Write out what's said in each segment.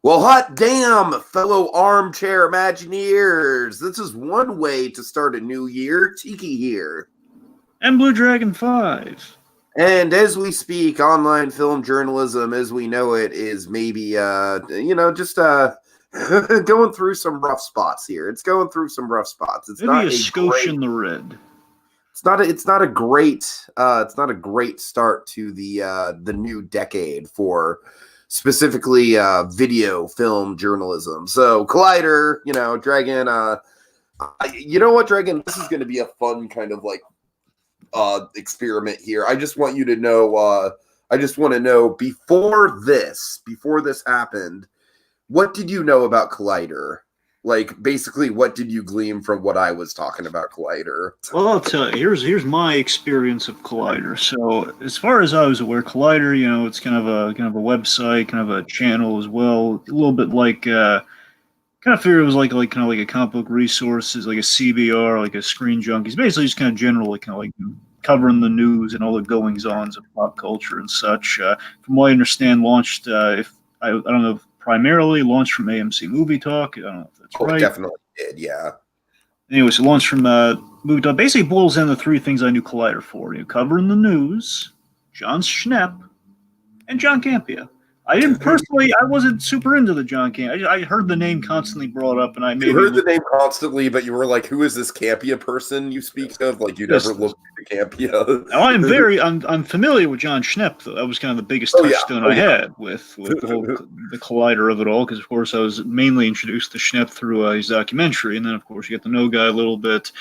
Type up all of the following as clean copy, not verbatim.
Well, hot damn, fellow armchair Imagineers. This is one way to start a new year. Tiki here. And Blue Dragon 5. And as we speak, online film journalism as we know it is maybe, just going through some rough spots here. It's going through some rough spots. It's Maybe not a skosh in the red. It's not a great start to the new decade for specifically video film journalism. So Collider, Dragon, you know what, Dragon, this is going to be a fun kind of like experiment here. I just want you to know, I just want to know before this happened, what did you know about Collider? Like, basically, what did you glean from what I was talking about Collider? Well, I'll tell you. Here's my experience of Collider. So, as far as I was aware, Collider, it's kind of a website, kind of a channel as well. A little bit like, kind of figured it was like kind of like a comic book resources, like a CBR, like a Screen Junkies. Basically, just kind of generally kind of like covering the news and all the goings ons of pop culture and such. From what I understand, launched I don't know. Primarily launched from AMC Movie Talk. I don't know if that's right. Definitely did, yeah. Anyways, it launched from Movie Talk. Basically boils down to three things I knew Collider for. Covering the news, John Schnepp, and John Campea. I wasn't super into the John Campea. I heard the name constantly brought up, and You heard the name constantly, but you were like, who is this Campea person you speak of? Like, you never looked at Campea. Now, I'm familiar with John Schnepp, though. That was kind of the biggest touchstone I had with the Collider of it all, because, of course, I was mainly introduced to Schnepp through his documentary, and then, of course, you get to know guy a little bit,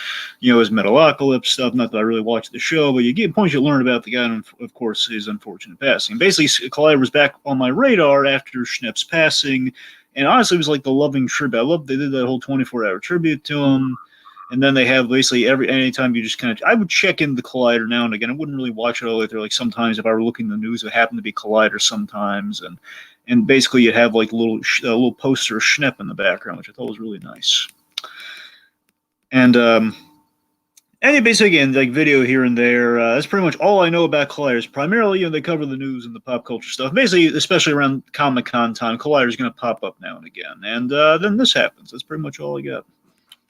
his Metalocalypse stuff. Not that I really watched the show, but you get points you learn about the guy, and, of course, his unfortunate passing. Basically, Collider was back on my radar after Schnepp's passing, and honestly, it was like the loving tribute. They did that whole 24-hour tribute to him, and then they have basically anytime you just kind of, I would check in the Collider now and again. I wouldn't really watch it all the way through. Like sometimes if I were looking at the news, it happened to be Collider sometimes, and basically you'd have like a little poster of Schnepp in the background, which I thought was really nice. And basically, again, like video here and there. That's pretty much all I know about Collider. Primarily, they cover the news and the pop culture stuff. Basically, especially around Comic-Con time, Collider is going to pop up now and again. And then this happens. That's pretty much all I got.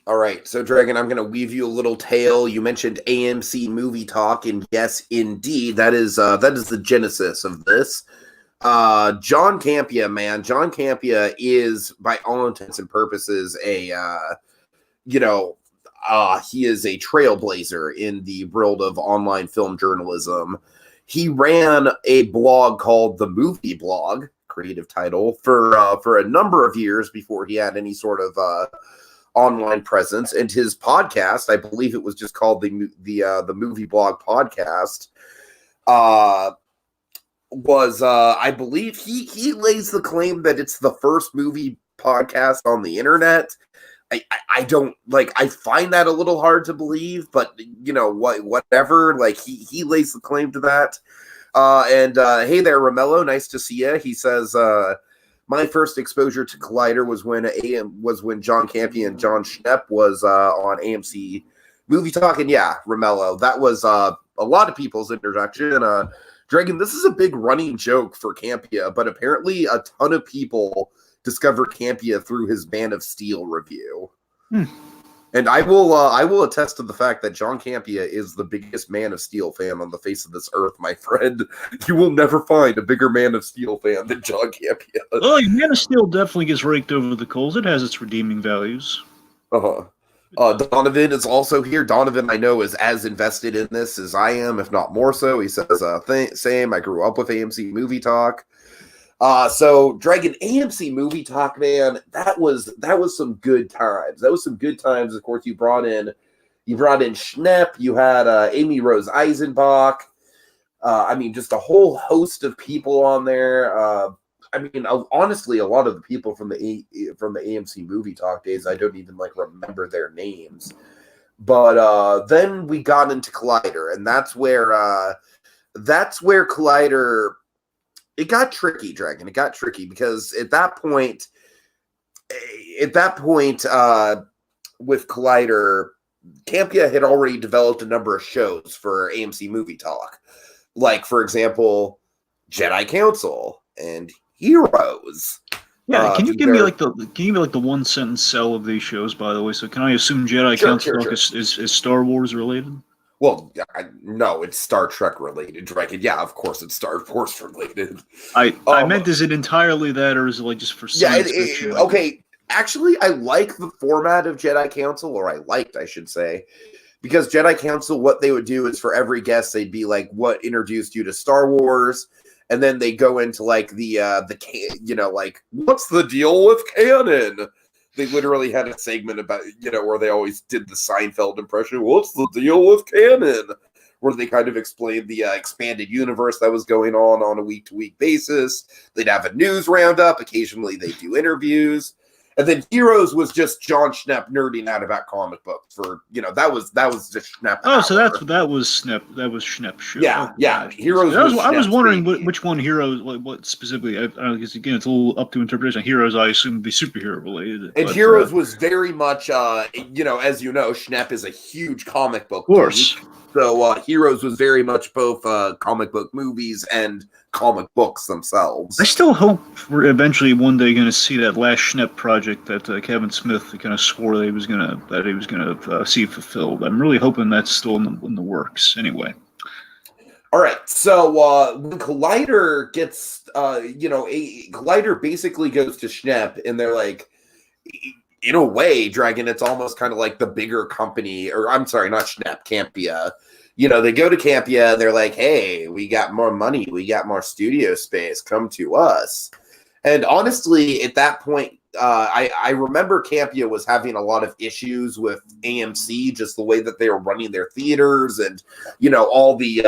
All right. So, Dragon, I'm going to weave you a little tale. You mentioned AMC Movie Talk, and yes, indeed, that is the genesis of this. John Campea, man. John Campea is, by all intents and purposes, he is a trailblazer in the world of online film journalism. He ran a blog called The Movie Blog, creative title, for a number of years before he had any sort of online presence. And his podcast, I believe it was just called the Movie Blog Podcast, was I believe he lays the claim that it's the first movie podcast on the internet. I don't I find that a little hard to believe, but whatever. Like he lays the claim to that. Hey there, Romello, nice to see you. He says my first exposure to Collider was when John Campea and John Schnepp was on AMC Movie Talk, and yeah, Romello, that was a lot of people's introduction. Dragon, this is a big running joke for Campea, but apparently a ton of people discover Campea through his Man of Steel review. And I will attest to the fact that John Campea is the biggest Man of Steel fan on the face of this earth, my friend. You will never find a bigger Man of Steel fan than John Campea. Oh, Man of Steel definitely gets raked over the coals. It has its redeeming values. Donovan is also here. Donovan, I know, is as invested in this as I am, if not more so. He says, same. I grew up with AMC Movie Talk. So Dragon, AMC Movie Talk, man, that was some good times. That was some good times. Of course, you brought in Schnepp, you had Amy Rose Eisenbach. Just a whole host of people on there. Honestly, a lot of the people from the AMC Movie Talk days, I don't even remember their names. But then we got into Collider, and that's where Collider. It got tricky, Dragon. It got tricky because at that point, with Collider, Campea had already developed a number of shows for AMC Movie Talk. Like, for example, Jedi Council and Heroes. Yeah, can you give me like the one sentence sell of these shows, by the way? So can I assume Jedi Council is Star Wars related? Well, no, it's Star Trek related, Dragon. Yeah, of course it's Star Wars related. I meant, is it entirely that, or is it like just for science fiction? Okay, actually, I like the format of Jedi Council, or I should say, because Jedi Council, what they would do is for every guest, they'd be like, "What introduced you to Star Wars?" And then they go into like like, what's the deal with canon? They literally had a segment about, where they always did the Seinfeld impression. What's the deal with canon? Where they kind of explained the expanded universe that was going on a week-to-week basis. They'd have a news roundup. Occasionally they do interviews. And then Heroes was just John Schnepp nerding out about comic books for, that was just Schnepp. Oh, so that was Schnepp's show. Yeah, yeah. Heroes. I was wondering which one Heroes, what specifically. I guess again, it's a little up to interpretation. Heroes, I assume, would be superhero related. And Heroes was very much, as you know, Schnepp is a huge comic book. Of course. Geek. So Heroes was very much both comic book movies and comic books themselves. I still hope we're eventually one day going to see that last Schnepp project that Kevin Smith kind of swore that he was going to see fulfilled. I'm really hoping that's still in the works. Anyway. All right. So when Collider gets, Collider basically goes to Schnepp, and they're like, in a way, Dragon, it's almost kind of like the bigger company, or I'm sorry, not Schnepp, Campia. They go to Campia and they're like, hey, we got more money. We got more studio space. Come to us. And honestly, at that point, I remember Campia was having a lot of issues with AMC, just the way that they were running their theaters and, all the,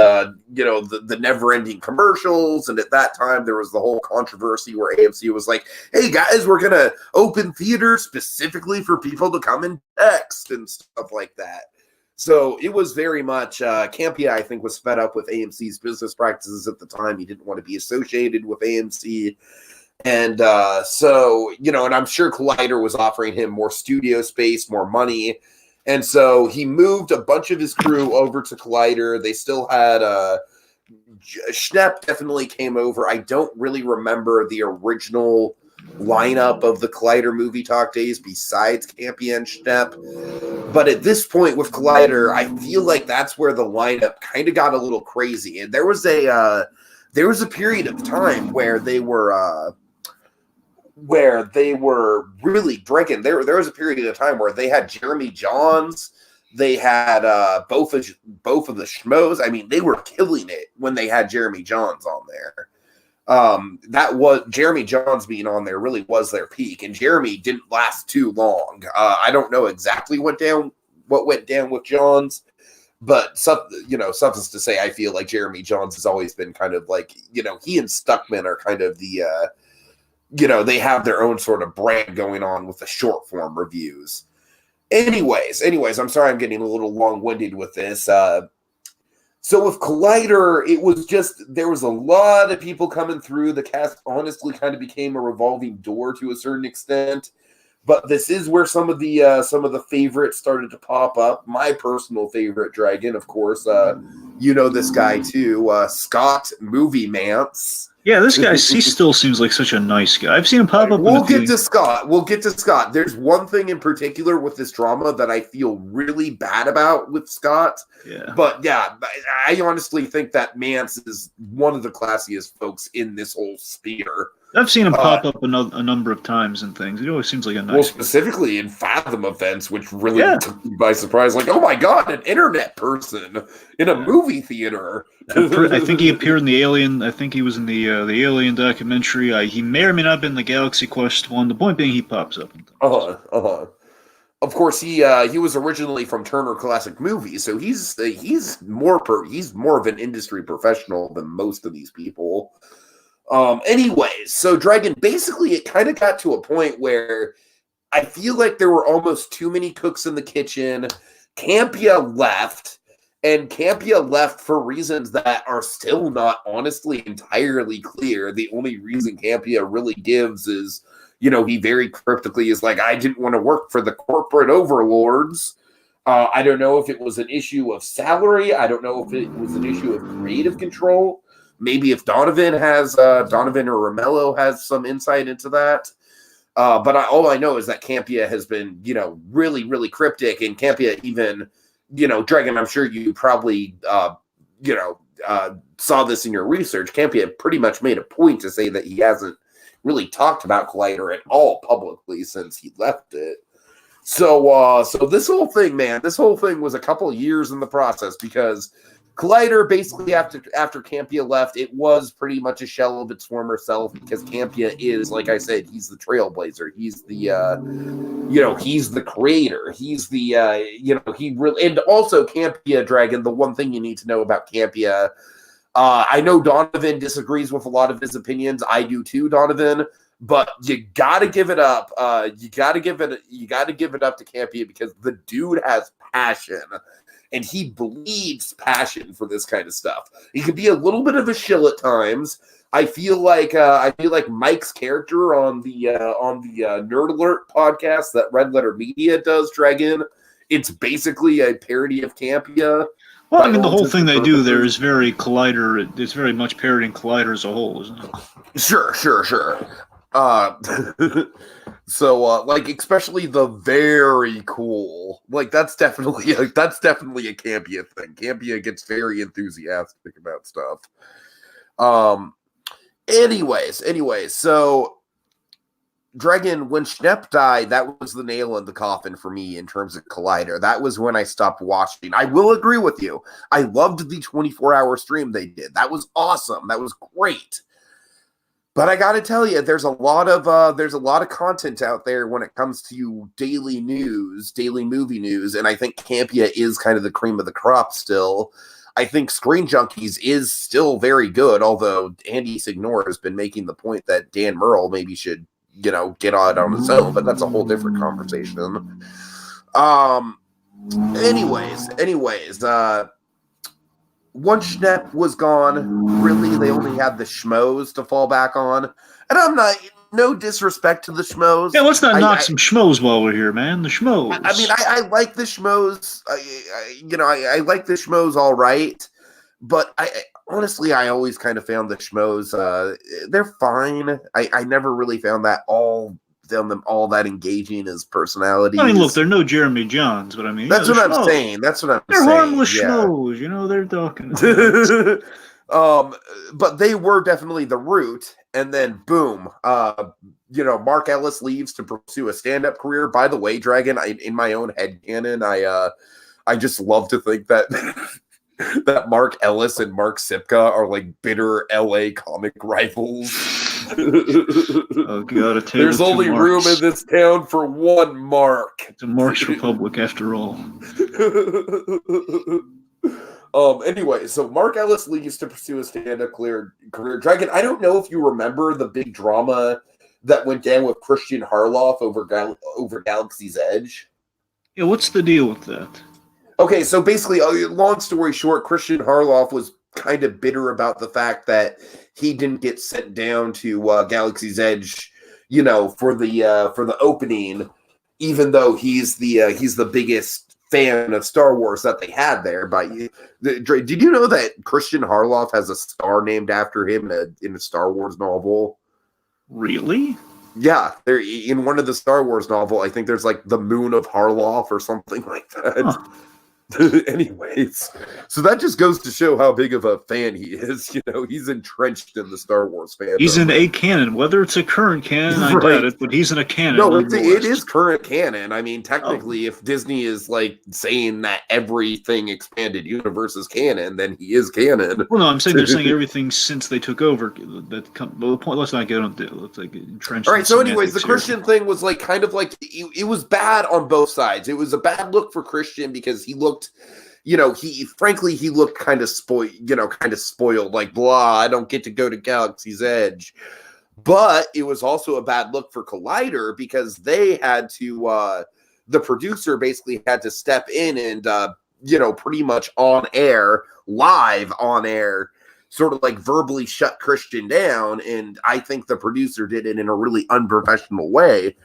the never-ending commercials. And at that time, there was the whole controversy where AMC was like, hey, guys, we're going to open theaters specifically for people to come and text and stuff like that. So it was very much, Campia, I think, was fed up with AMC's business practices at the time. He didn't want to be associated with AMC. And and I'm sure Collider was offering him more studio space, more money. And so he moved a bunch of his crew over to Collider. They still had Schnepp definitely came over. I don't really remember the original lineup of the Collider movie talk days besides Campia and Schnepp. But at this point with Collider, I feel like that's where the lineup kind of got a little crazy. And there was a period of time where they were really drinking. There was a period of time where they had Jeremy Johns, they had both of the schmoes. I mean, they were killing it when they had Jeremy Johns on there. That was Jeremy Johns being on there really was their peak, and Jeremy didn't last too long. I don't know exactly what went down with Johns, but suffice to say, I feel like Jeremy Johns has always been kind of like, he and Stuckman are kind of the they have their own sort of brand going on with the short form reviews. Anyways, I'm sorry I'm getting a little long-winded with this. So with Collider, it was just, there was a lot of people coming through. The cast honestly kind of became a revolving door to a certain extent. But this is where some of the favorites started to pop up. My personal favorite, Dragon, of course, this guy too, Scott Movie Mance. Yeah, this guy, he still seems like such a nice guy. I've seen him pop up. We'll get to Scott. There's one thing in particular with this drama that I feel really bad about with Scott. Yeah. But yeah, I honestly think that Mance is one of the classiest folks in this whole sphere. I've seen him pop up a number of times and things. He always seems like a nice guy. Well, specifically in Fathom events, which really took me by surprise. Like, oh my God, an internet person in a movie theater. I think he appeared in the Alien. I think he was in the Alien documentary. He may or may not have been in the Galaxy Quest one. The point being, he pops up. Of course, he was originally from Turner Classic Movies, so he's more of an industry professional than most of these people. Anyways, so Dragon, basically it kind of got to a point where I feel like there were almost too many cooks in the kitchen. Campia left, and Campia left for reasons that are still not honestly entirely clear. The only reason Campia really gives is, he very cryptically is like, I didn't want to work for the corporate overlords. I don't know if it was an issue of salary. I don't know if it was an issue of creative control. Maybe if Donovan or Romello has some insight into that. But all I know is that Campea has been, really, really cryptic, and Campea even, Dragon, I'm sure you probably, saw this in your research. Campea pretty much made a point to say that he hasn't really talked about Collider at all publicly since he left it. So this whole thing, man, was a couple of years in the process, because Collider, basically after Campea left, it was pretty much a shell of its former self, because Campea is, like I said, he's the trailblazer. He's the, he's the creator. He's the, he really, and also Campea, Dragon, the one thing you need to know about Campea, I know Donovan disagrees with a lot of his opinions. I do too, Donovan. But you gotta give it up. You gotta give it up to Campea, because the dude has passion, and he bleeds passion for this kind of stuff. He can be a little bit of a shill at times. I feel like Mike's character on the Nerd Alert podcast that Red Letter Media does, Dragon. It's basically a parody of Campea. Well, I mean, the whole thing they do there is very Collider. It's very much parodying Collider as a whole, isn't it? Sure. So especially the very cool, that's definitely a Campea thing. Campea gets very enthusiastic about stuff. Anyways, so Dragon, when Schnepp died, that was the nail in the coffin for me in terms of Collider. That was when I stopped watching. I will agree with you. I loved the 24-hour stream they did. That was awesome. That was great. But I got to tell you, there's a lot of content out there when it comes to daily news, daily movie news, and I think Campea is kind of the cream of the crop still. I think Screen Junkies is still very good, although Andy Signore has been making the point that Dan Murrell maybe should, get on his own, but that's a whole different conversation. Anyways, once Schnepp was gone, really, they only had the schmoes to fall back on. And I'm not, no disrespect to the schmoes. Yeah, let's not knock some schmoes while we're here, man. The schmoes. I mean, I like the schmoes. I like the schmoes all right. But honestly, I always kind of found the schmoes, they're fine. I never really found them all that engaging as personalities. I mean, look, they're no Jeremy Johns, but I mean, that's what I'm saying. They're harmless schmoes, they're talking. But they were definitely the root, and then boom, Mark Ellis leaves to pursue a stand-up career. By the way, Dragon, in my own headcanon, I just love to think that that Mark Ellis and Mark Sipka are like bitter LA comic rivals. Oh God! There's only room in this town for one Mark. It's a Mark's Republic, after all. Anyway, so Mark Ellis leaves to pursue a stand-up career. Dragon, I don't know if you remember the big drama that went down with Christian Harloff over Galaxy's Edge. Yeah, what's the deal with that? Okay, so basically, long story short, Christian Harloff was kind of bitter about the fact that he didn't get sent down to Galaxy's Edge, for the opening, even though he's the biggest fan of Star Wars that they had there. Did you know that Christian Harloff has a star named after him in a Star Wars novel? Really? Yeah, there in one of the Star Wars novel, I think there's like the Moon of Harloff or something like that. Huh. Anyways, so that just goes to show how big of a fan he is. He's entrenched in the Star Wars fandom. He's in a canon, whether it's a current canon, I doubt it, but he's in a canon. No, it is current canon. I mean, technically, if Disney is like saying that everything expanded universe is canon, then he is canon. Well, no, I'm saying they're saying everything since they took over. The point. Let's not get into it. Let's entrenched. All right. So, anyways, the Christian thing was like kind of like it was bad on both sides. It was a bad look for Christian because he looked. He looked kind of spoiled, like, blah, I don't get to go to Galaxy's Edge. But it was also a bad look for Collider because they had to, the producer basically had to step in and, pretty much live on air, sort of like verbally shut Christian down. And I think the producer did it in a really unprofessional way.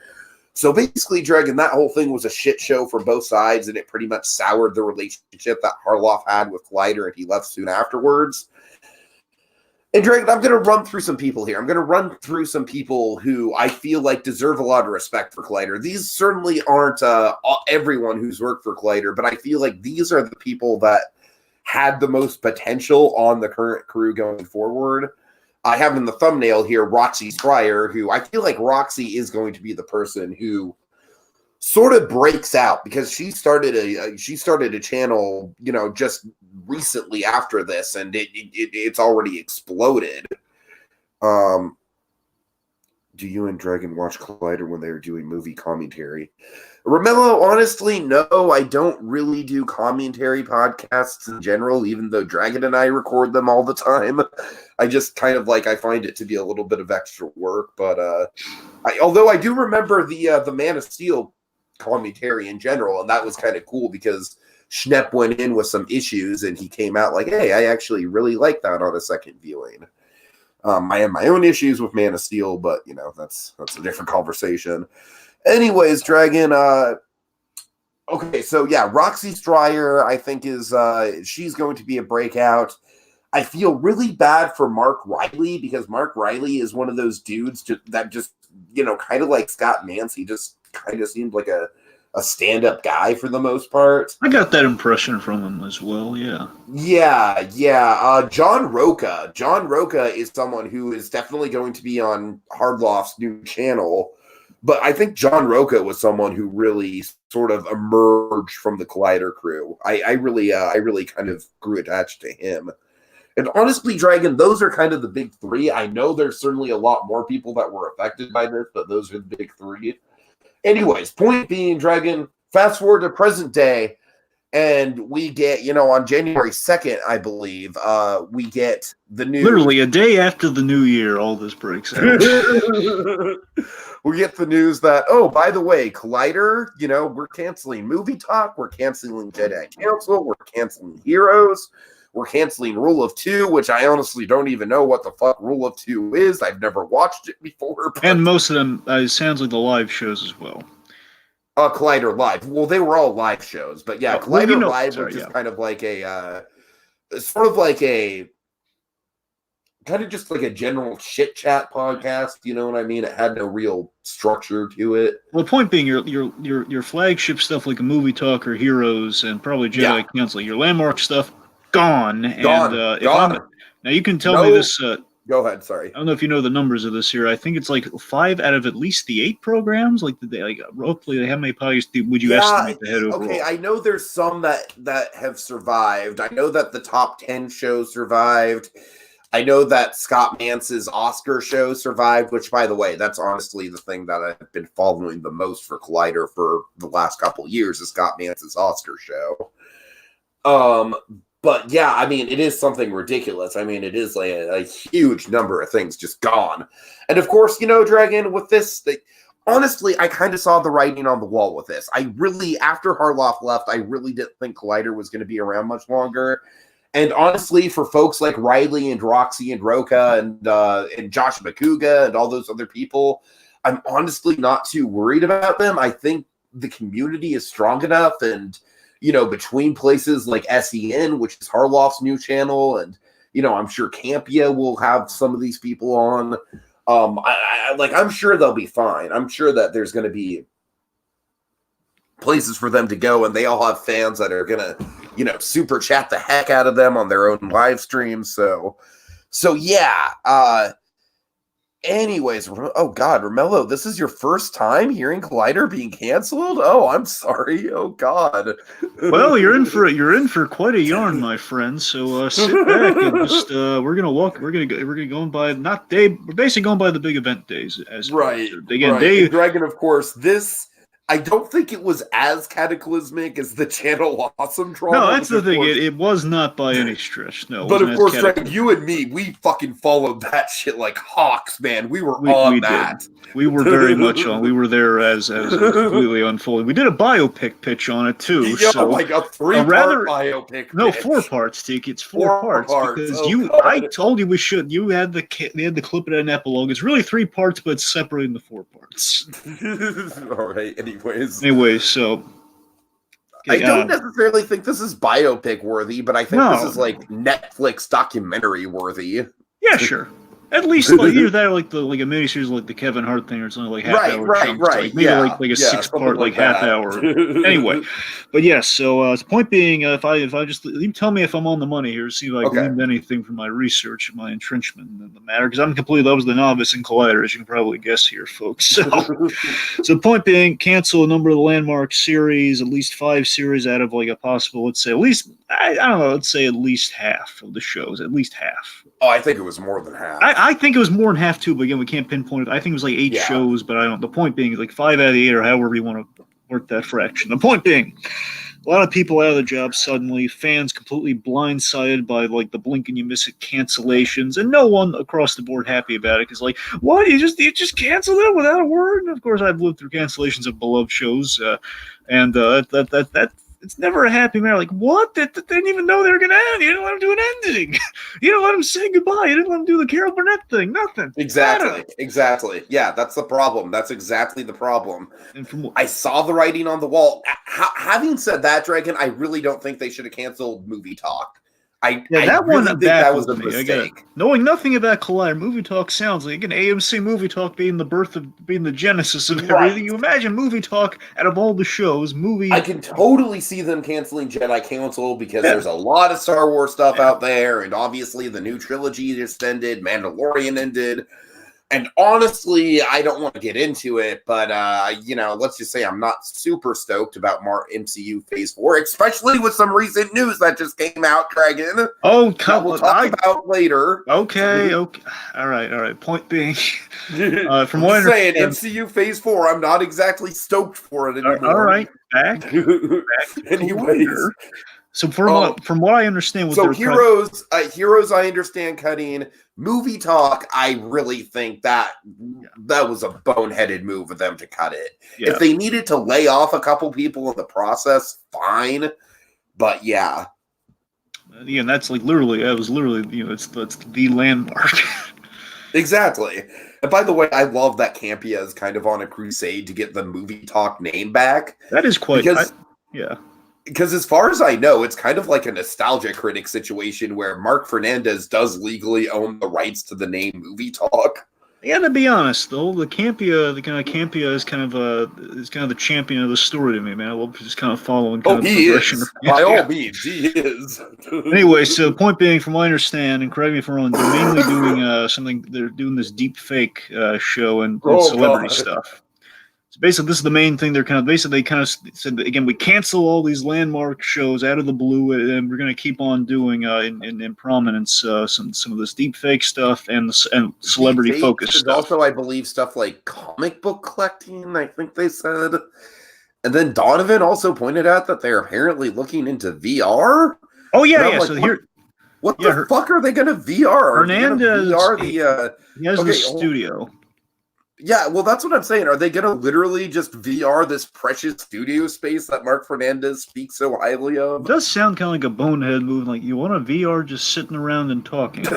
So basically, Dragon, that whole thing was a shit show for both sides, and it pretty much soured the relationship that Harloff had with Collider, and he left soon afterwards. And Dragon, I'm going to run through some people here. I'm going to run through some people who I feel like deserve a lot of respect for Collider. These certainly aren't everyone who's worked for Collider, but I feel like these are the people that had the most potential on the current crew going forward. I have in the thumbnail here Roxy Stryer, who I feel like Roxy is going to be the person who sort of breaks out, because she started a channel, just recently after this, and it's already exploded. Do you and Dragon watch Collider when they're doing movie commentary? Romello, honestly, no, I don't really do commentary podcasts in general, even though Dragon and I record them all the time. I just kind of I find it to be a little bit of extra work, but although I do remember the Man of Steel commentary in general, and that was kind of cool because Schnepp went in with some issues and he came out like, hey, I actually really like that on a second viewing. I have my own issues with Man of Steel, but that's a different conversation. Anyways, Dragon, okay, so yeah, Roxy Stryer I think is she's going to be a breakout. I feel really bad for Mark Riley, because Mark Riley is one of those dudes that just kind of like Scott Mance, he just kind of seemed like a stand-up guy for the most part. I got that impression from him as well, yeah. Yeah. John Roca. John Roca is someone who is definitely going to be on Hardloft's new channel, but I think John Roca was someone who really sort of emerged from the Collider crew. I really kind of grew attached to him. And honestly, Dragon, those are kind of the big three. I know there's certainly a lot more people that were affected by this, but those are the big three. Anyways, point being, Dragon, fast forward to present day, and we get, on January 2nd, I believe, we get the news. Literally a day after the new year, all this breaks out. We get the news that, oh, by the way, Collider, we're canceling Movie Talk, we're canceling Jedi Council, we're canceling Heroes, we're canceling Rule of Two, which I honestly don't even know what the fuck Rule of Two is. I've never watched it before. And most of them, it sounds like the live shows as well. Collider Live. Well, they were all live shows, but yeah, Collider Live was just kind of like kind of just like a general chit chat podcast. You know what I mean? It had no real structure to it. Well, point being, your flagship stuff like a Movie Talk or Heroes and probably Jedi Council, your landmark stuff. Gone. Now you can tell me this. Go ahead. Sorry. I don't know if you know the numbers of this here. I think it's like 5 out of at least the 8 programs. Roughly, how many podcasts would you estimate they had overall? Okay, I know there's some that have survived. I know that the top 10 shows survived. I know that Scott Mance's Oscar show survived, which, by the way, that's honestly the thing that I've been following the most for Collider for the last couple of years is Scott Mance's Oscar show. But yeah, I mean, it is something ridiculous. I mean, it is like a huge number of things just gone. And of course, Dragon, with this, honestly, I kind of saw the writing on the wall with this. After Harloff left, I really didn't think Collider was going to be around much longer. And honestly, for folks like Riley and Roxy and Roca and Josh McCouga and all those other people, I'm honestly not too worried about them. I think the community is strong enough, and between places like SEN, which is Harloff's new channel, and I'm sure Campia will have some of these people on. I'm sure they'll be fine. I'm sure that there's going to be places for them to go, and they all have fans that are gonna super chat the heck out of them on their own live streams. So yeah. Anyways, oh God, Romello, this is your first time hearing Collider being canceled? Oh, I'm sorry. Oh God. Well, you're in for quite a yarn, my friend. So sit back and just we're going by we're basically going by the big event days as right. Again, right. Dragon, of course. This, I don't think it was as cataclysmic as the Channel Awesome drama. No, that's the thing. It was not by any stretch. No, but of course, Dragon, you and me, we fucking followed that shit like hawks, man. We on that. Did. We were very much on. We were there as it was completely unfolding. We did a biopic pitch on it too. Yeah, so like a 3-part biopic. No, pitch. 4 parts, Tiki. It's 4 parts because I told you we should. You had the clip it at an epilogue. It's really 3 parts, but it's separated into 4 parts. All right. Anyway, so I don't necessarily think this is biopic worthy, but I think this is like Netflix documentary worthy. Yeah, sure. At least like either that or like a miniseries like the Kevin Hart thing or something like half hour chunks. Like maybe yeah, like a 6-part like half that. hour. Anyway, but yes. So the point being, if I just you tell me if I'm on the money here, see if I gleaned anything from my research and my entrenchment in the matter, because I was the novice in Collider, as you can probably guess here, folks. So the point being, cancel a number of the landmark series, at least 5 series out of like a possible, let's say at least I don't know, let's say at least half of the shows, at least half. Oh, I think it was more than half. I think it was more than half too, but again, we can't pinpoint it. I think it was like 8 shows, but I don't. The point being, like 5 out of the 8, or however you want to work that fraction. The point being, a lot of people out of the job suddenly, fans completely blindsided by like the blink and you miss it cancellations, and no one across the board happy about it because like, what you just canceled it without a word? And of course, I've lived through cancellations of beloved shows, and that. It's never a happy matter. Like, what? They didn't even know they were going to end. You didn't let them do an ending. You didn't let them say goodbye. You didn't let them do the Carol Burnett thing. Nothing. Exactly. Yeah, that's the problem. That's exactly the problem. And I saw the writing on the wall. Having said that, Dragon, I really don't think they should have canceled Movie Talk. I really think that was a mistake. Knowing nothing about Collider, Movie Talk sounds like an AMC Movie Talk being the genesis of everything. You imagine Movie Talk out of all the shows, I can totally see them canceling Jedi Council because there's a lot of Star Wars stuff out there, and obviously the new trilogy just ended, Mandalorian ended. And honestly, I don't want to get into it, but, let's just say I'm not super stoked about MCU Phase 4, especially with some recent news that just came out, Dragon. Oh, come on. We'll talk about later. Okay. All right. Point being, from what I'm saying, MCU Phase 4, I'm not exactly stoked for it anymore. All right. Back Anyways. So from what I understand, Heroes, I understand cutting. Movie Talk, I really think that was a boneheaded move of them to cut it. Yeah. If they needed to lay off a couple people in the process, fine. But yeah, that's like literally. That was literally, that's the landmark. Exactly. And by the way, I love that Campia is kind of on a crusade to get the Movie Talk name back. That is quite. Because as far as I know, it's kind of like a nostalgia critic situation where Mark Fernandez does legally own the rights to the name Movie Talk. Yeah, to be honest, though, the Campia is kind of the champion of the story to me, man. I love just kind of following. He is. By all means, he is. Anyway, so the point being, from what I understand, and correct me if I'm wrong, they're mainly doing something. They're doing this deep fake show and celebrity stuff. Basically, this is the main thing. They kind of said that, again, we cancel all these landmark shows out of the blue, and we're going to keep on doing in prominence some of this deep fake stuff and celebrity focused stuff. Also, I believe stuff like comic book collecting. I think they said, and then Donovan also pointed out that they're apparently looking into VR. Oh yeah. Like, so here, what the fuck are they going to VR? Hernandez, he has the studio. Yeah, well, that's what I'm saying. Are they going to literally just VR this precious studio space that Mark Fernandez speaks so highly of? It does sound kind of like a bonehead move. Like, you want a VR just sitting around and talking.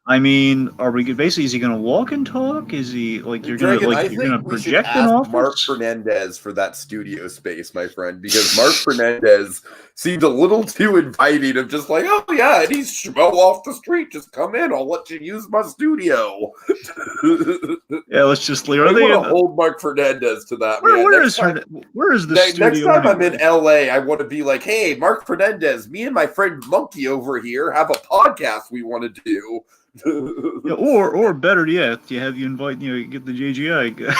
I mean, are we basically? Is he going to walk and talk? Is he like you're going to project an office? Mark Fernandez for that studio space, my friend, because Mark Fernandez seemed a little too inviting of just like, oh yeah, and he's schmo off the street. Just come in. I'll let you use my studio. Yeah, let's just. I want to hold Mark Fernandez to that. Where is the studio? Next time I'm in LA, I want to be like, hey, Mark Fernandez, me and my friend Monkey over here have a podcast we want to do. Yeah, or better yet, you get the JGI guy.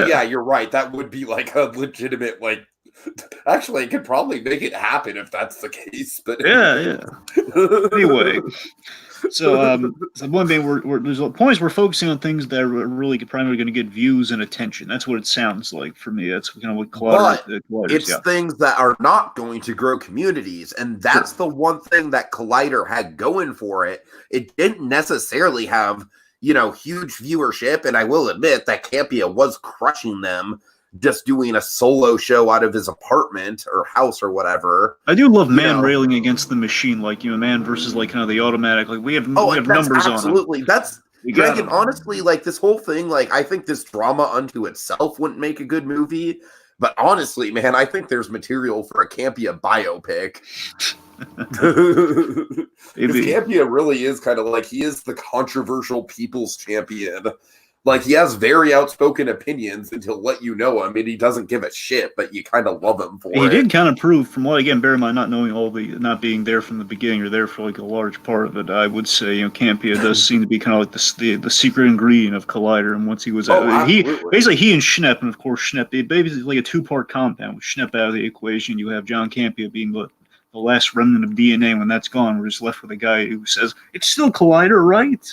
Yeah, you're right. That would be like a legitimate actually, it could probably make it happen if that's the case. But yeah. Anyway, so one thing there's points we're focusing on things that are really primarily going to get views and attention. That's what it sounds like for me. That's kind of what Collider. It's things that are not going to grow communities, and that's the one thing that Collider had going for it. It didn't necessarily have huge viewership, and I will admit that Campia was crushing them. Just doing a solo show out of his apartment or house or whatever. I do love railing against the machine, man versus kind of the automatic. We have numbers on. Absolutely, that's Dragon. Honestly, this whole thing, I think this drama unto itself wouldn't make a good movie. But honestly, man, I think there's material for a Campia biopic. Because Campia really is kind of like, he is the controversial people's champion. Like, he has very outspoken opinions, and he'll let you know him, and he doesn't give a shit, but you kind of love him for it. He did kind of prove, from what, again, bear in mind, not knowing not being there from the beginning or there for like a large part of it, I would say, Campia does seem to be kind of like the secret ingredient of Collider. And once he was he and Schnepp, and of course Schnepp, they basically like a two-part compound. With Schnepp out of the equation, you have John Campia being the last remnant of DNA. When that's gone, we're just left with a guy who says, it's still Collider, right?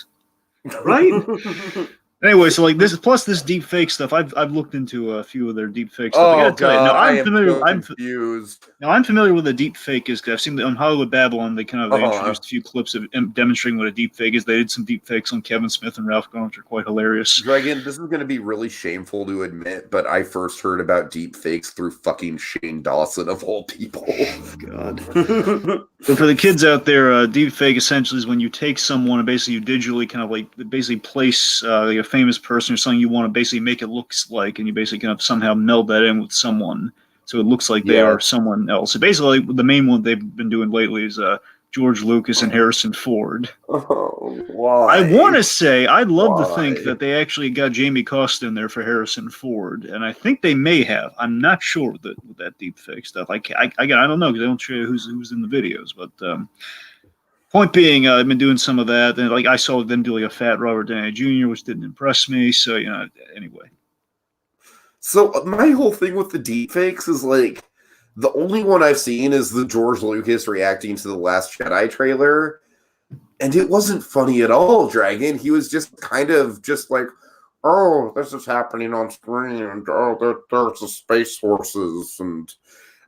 Right? Anyway, so like this plus this deep fake stuff, I've looked into a few of their deep fake stuff. Oh, I gotta tell you, no, I'm familiar. So confused. Now I'm familiar with a deep fake is because I've seen on Hollywood Babylon they introduced a few clips of demonstrating what a deep fake is. They did some deep fakes on Kevin Smith and Ralph Garner, which are quite hilarious. Dragon, this is going to be really shameful to admit, but I first heard about deep fakes through fucking Shane Dawson of all people. Oh, God. So for the kids out there, deep fake essentially is when you take someone and basically you digitally kind of like basically place like a famous person or something you want to basically make it look like, and you basically kind of somehow meld that in with someone so it looks like they are someone else. So basically the main one they've been doing lately is George Lucas and Harrison Ford. Oh, why? I want to say I'd love to think that they actually got Jamie Costa in there for Harrison Ford, and I think they may have. I'm not sure with that deep fake stuff. I don't know because I don't show you who's in the videos, but point being, I've been doing some of that, and like I saw them do like a fat Robert Downey Jr., which didn't impress me. So anyway. So my whole thing with the deepfakes is like the only one I've seen is the George Lucas reacting to the Last Jedi trailer, and it wasn't funny at all. Dragon, he was just kind of just like, "Oh, this is happening on screen, and oh, there's the space forces," and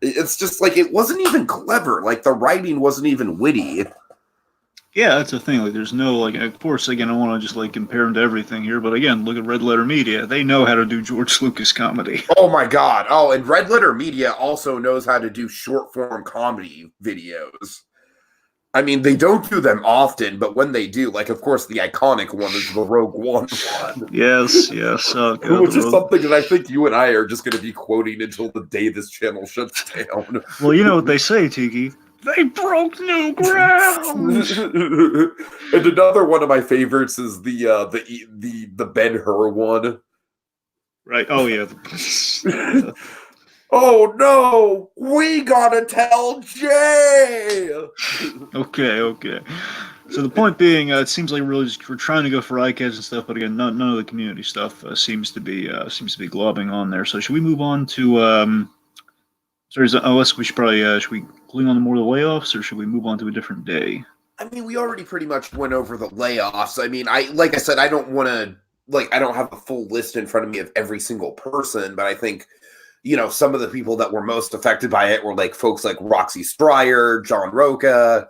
it's just like it wasn't even clever. Like the writing wasn't even witty. Yeah, that's the thing. Like, there's no, like, of course, again, I don't want to just, like, compare them to everything here, but again, look at Red Letter Media. They know how to do George Lucas comedy. Oh, my God. Oh, and Red Letter Media also knows how to do short-form comedy videos. I mean, they don't do them often, but when they do, like, of course, the iconic one is the Rogue One one. Yes. Oh, God, which is something that I think you and I are just going to be quoting until the day this channel shuts down. Well, you know what they say, Tiki. They broke new ground. And another one of my favorites is the Ben-Hur one. Right. Oh yeah. Oh no! We gotta tell Jay. Okay. So the point being, it seems like we're trying to go for eye-catch and stuff, but again, none of the community stuff seems to be globbing on there. So should we move on to? Unless we should probably should we cling on to more of the layoffs, or should we move on to a different day? I mean, we already pretty much went over the layoffs. I mean, like I said, I don't want to I don't have a full list in front of me of every single person, but I think some of the people that were most affected by it were like folks like Roxy Stryer, John Roca,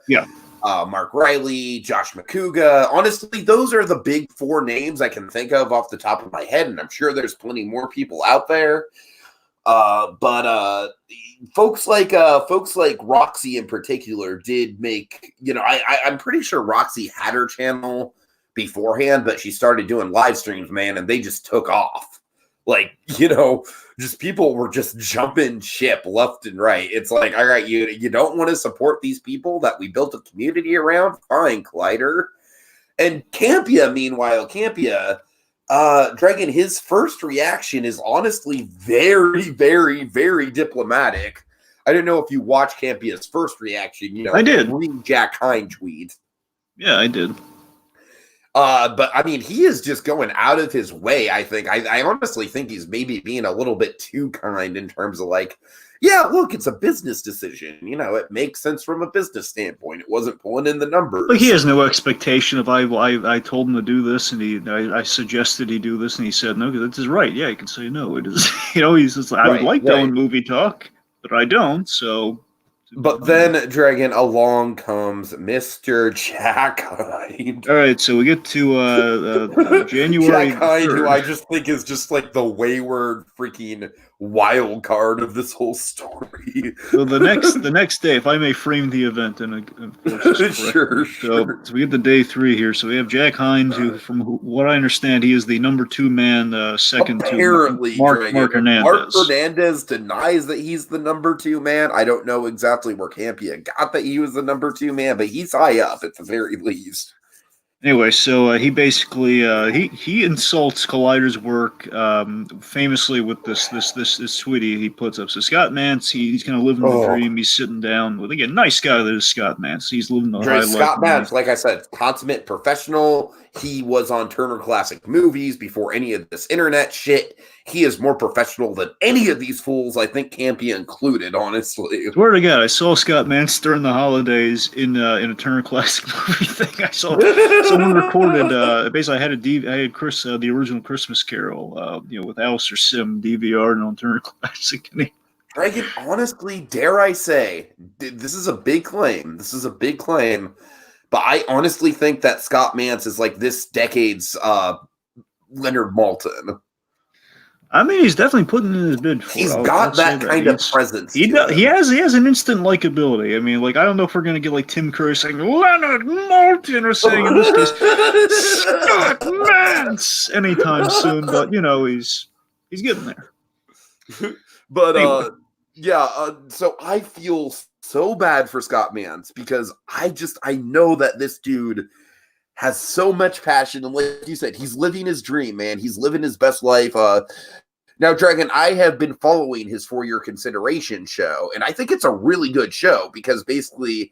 Mark Riley, Josh McCouga. Honestly, those are the big four names I can think of off the top of my head, and I'm sure there's plenty more people out there. But folks like Roxy in particular did make, I'm pretty sure Roxy had her channel beforehand, but she started doing live streams, man, and they just took off. Like, just people were just jumping ship left and right. It's like, all right, you don't want to support these people that we built a community around? Fine, Collider. And Campia, meanwhile, Dragon, his first reaction is honestly very, very, very diplomatic. I don't know if you watched Campia's first reaction. I did. Read Jack Hine tweet. Yeah, I did. But I mean, he is just going out of his way. I think. I honestly think he's maybe being a little bit too kind in terms of like, yeah, look, it's a business decision. It makes sense from a business standpoint. It wasn't pulling in the numbers. But he has no expectation of I told him to do this, and I suggested he do this, and he said no, because that's right. Yeah, he can say no. It is. He says I would like that on movie talk, but I don't. So. But then, Dragon, along comes Mr. Jack Hine. All right, so we get to January. Jack Hine, who I just think is just like the wayward freaking wild card of this whole story. So the next day, if I may frame the event, and of course, sure. So we get to day 3 here. So we have Jack Hine, who, from what I understand, he is the number 2 man, second apparently, to Mark Hernandez. Mark Hernandez denies that he's the number 2 man. I don't know exactly definitely where Campia got that he was the number 2 man, but he's high up at the very least. Anyway, so he basically he insults Collider's work famously with this tweet he puts up. So Scott Mance, he's kind of living the dream. He's sitting down with, again, nice guy that is Scott Mance. He's living the high life. Scott Mance, like I said, consummate professional. He was on Turner Classic Movies before any of this internet shit. He is more professional than any of these fools, I think Campia included, honestly. Swear to God, I saw Scott Mance during the holidays in a Turner Classic Movie thing. I saw someone recorded. Basically, I had Chris, the original Christmas Carol, with Alistair Sim DVR on Turner Classic. And Dragon, honestly, dare I say, this is a big claim. But I honestly think that Scott Mance is like this decade's Leonard Maltin. I mean, he's definitely putting in his bid. He's got that kind of presence. He has an instant likability. I mean, like, I don't know if we're gonna get like Tim Curry saying Leonard Maltin or saying in this case Scott Mance anytime soon, but he's getting there. But anyway. So I feel so bad for Scott Mance because I know that this dude has so much passion, and like you said, he's living his dream, man. He's living his best life. Now, Dragon, I have been following his For Your Consideration show, and I think it's a really good show because basically,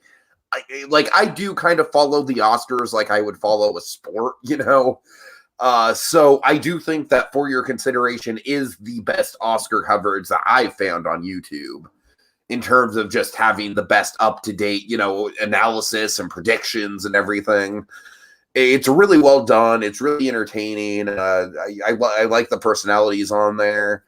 I do kind of follow the Oscars like I would follow a sport, So I do think that For Your Consideration is the best Oscar coverage that I've found on YouTube in terms of just having the best up-to-date, analysis and predictions and everything. It's really well done. It's really entertaining. I like the personalities on there.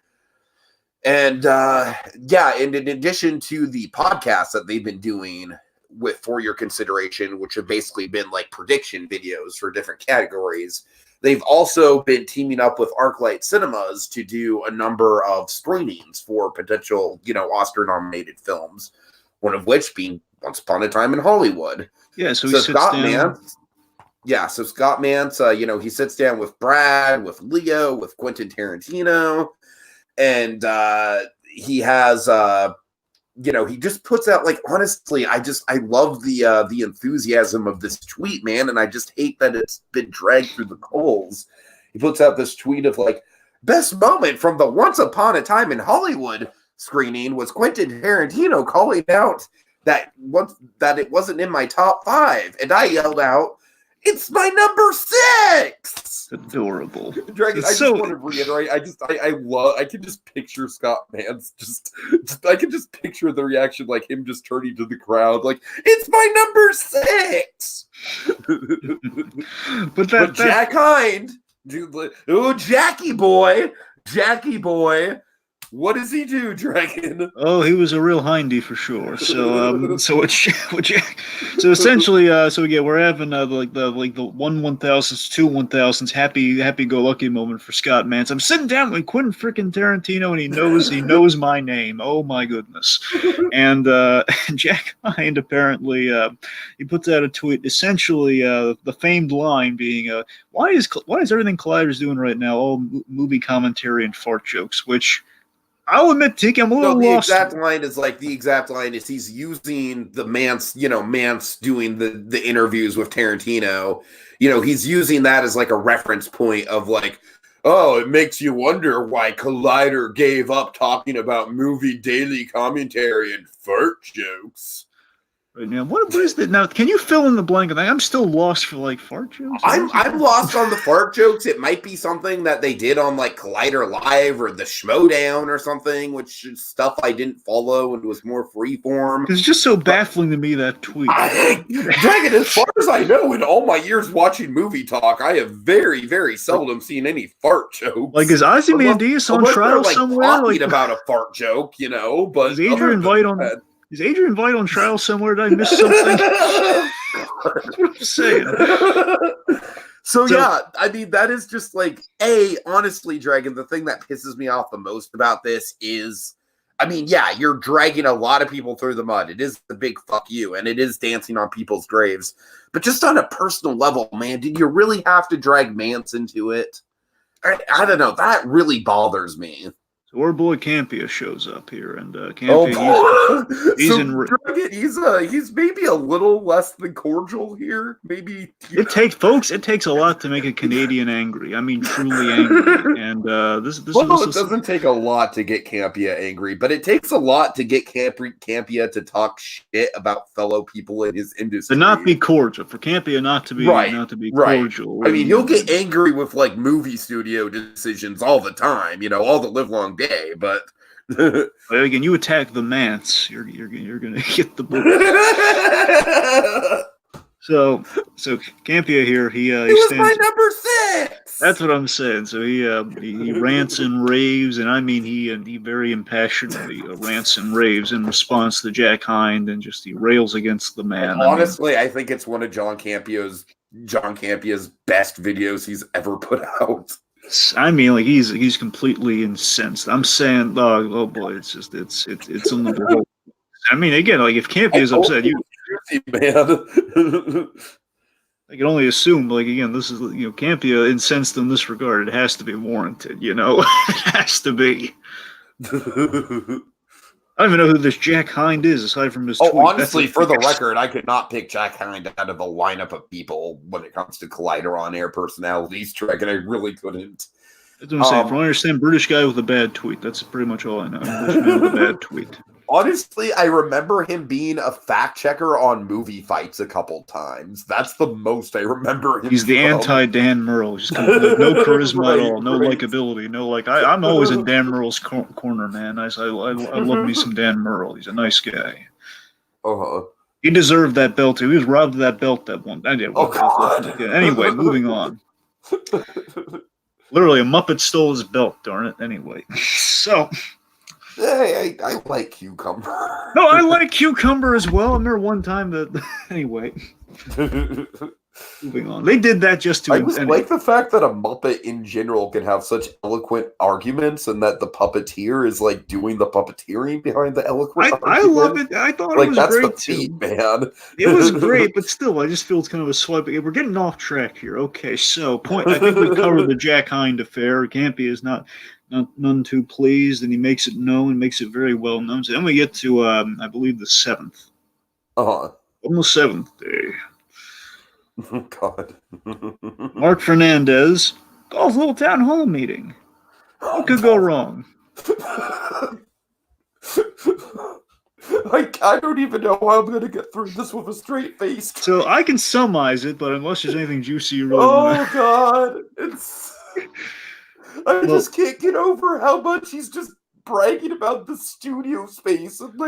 And and in addition to the podcasts that they've been doing with For Your Consideration, which have basically been like prediction videos for different categories, they've also been teaming up with ArcLight Cinemas to do a number of screenings for potential, Oscar-nominated films, one of which being Once Upon a Time in Hollywood. Yeah, so Scott Mance. Yeah, so Scott Mance, he sits down with Brad, with Leo, with Quentin Tarantino, and he has, he just puts out, like, honestly, I love the enthusiasm of this tweet, man, and I just hate that it's been dragged through the coals. He puts out this tweet of, like, best moment from the Once Upon a Time in Hollywood screening was Quentin Tarantino calling out that it wasn't in my top 5, and I yelled out, "It's my number 6!" Adorable. Dragon, I just want to reiterate. I can just picture Scott Mance. I can just picture the reaction, like him just turning to the crowd, like, "It's my number 6!" but Jack Hind, dude, Jackie boy. What does he do, Dragon? Oh, he was a real hindy for sure. So, so essentially, we're having the 1/1000s, 2/1000s, happy-go-lucky moment for Scott Mance. I'm sitting down with Quentin freaking Tarantino, and he knows my name. Oh my goodness! And Jack Hind apparently he puts out a tweet, essentially the famed line being, "Why is everything Collider's doing right now all movie commentary and fart jokes?" Which I'll admit, Tiki, I'm a little lost. The exact line is he's using the Mance, Mance doing the interviews with Tarantino. He's using that as like a reference point of like, oh, it makes you wonder why Collider gave up talking about movie daily commentary and fart jokes. Right now, what is that? Now, can you fill in the blank? I'm still lost for like fart jokes. I'm lost on the fart jokes. It might be something that they did on like Collider Live or the Schmodown or something, which is stuff I didn't follow and was more freeform. It's just so baffling to me, that tweet. Dragon, as far as I know, in all my years watching Movie Talk, I have very, very seldom seen any fart jokes. Like, is Ozymandias on trial somewhere? Talking about a fart joke, but is Adrian Veidt on trial somewhere? Did I miss something? That's what I'm saying. So yeah, I mean, that is just like, honestly, Dragon, the thing that pisses me off the most about this is, I mean, yeah, you're dragging a lot of people through the mud. It is the big fuck you, and it is dancing on people's graves. But just on a personal level, man, did you really have to drag Mance into it? I don't know. That really bothers me. Our boy Campia shows up here, and Campia, he's maybe a little less than cordial here. Maybe it takes a lot to make a Canadian angry. I mean, truly angry. And it doesn't take a lot to get Campia angry, but it takes a lot to get Campia to talk shit about fellow people in his industry. To not be cordial, for Campia not to be cordial. I mean, he'll get angry with like movie studio decisions all the time, all the live long day. But again, you attack the Mance, you're gonna get the bullet. So Campia here, he was my number 6. That's what I'm saying. So he rants and raves, and I mean he very impassionedly rants and raves in response to Jack Hind, and just he rails against the man. And honestly, I think it's one of John Campia's best videos he's ever put out. I mean, like he's completely incensed. I'm saying, oh boy, it's unbelievable. I mean, again, like if Campia is upset, man. I can only assume, like again, this is Campia incensed in this regard. It has to be warranted, it has to be. I don't even know who this Jack Hind is, aside from his tweet. Honestly, for the record, I could not pick Jack Hind out of a lineup of people when it comes to Collider on-air personalities. Dragon, I really couldn't. That's what I'm saying. From what I understand, British guy with a bad tweet. That's pretty much all I know. British man with a bad tweet. Honestly, I remember him being a fact checker on movie fights a couple times. That's the most I remember him. He's the anti-Dan Merle. Just no charisma at all, no likability, no like. I'm always in Dan Merle's corner, man. I love me some Dan Merle. He's a nice guy. He deserved that belt too. He was robbed of that belt that one. I did. God. Anyway, moving on. Literally, a Muppet stole his belt. Darn it. Anyway, so. Hey, I like Cucumber. No, I like Cucumber as well. I remember one time that. Anyway. Moving on. They did that just to. I just like the fact that a Muppet in general can have such eloquent arguments, and that the puppeteer is like doing the puppeteering behind the eloquent. I love it. I thought it was that's great the too, feat, man. It was great, but still, I just feel it's kind of a swipe. We're getting off track here. Okay, so I think we covered the Jack Hind affair. Campy is none too pleased, and he makes it known, makes it very well known. So then we get to, I believe, the 7th. On the 7th day. Oh, God. Mark Fernandez calls a little town hall meeting. What could go wrong? I don't even know how I'm going to get through this with a straight face. So I can summarize it, but unless there's anything juicy you really want. God. I just can't get over how much he's just bragging about the studio space. And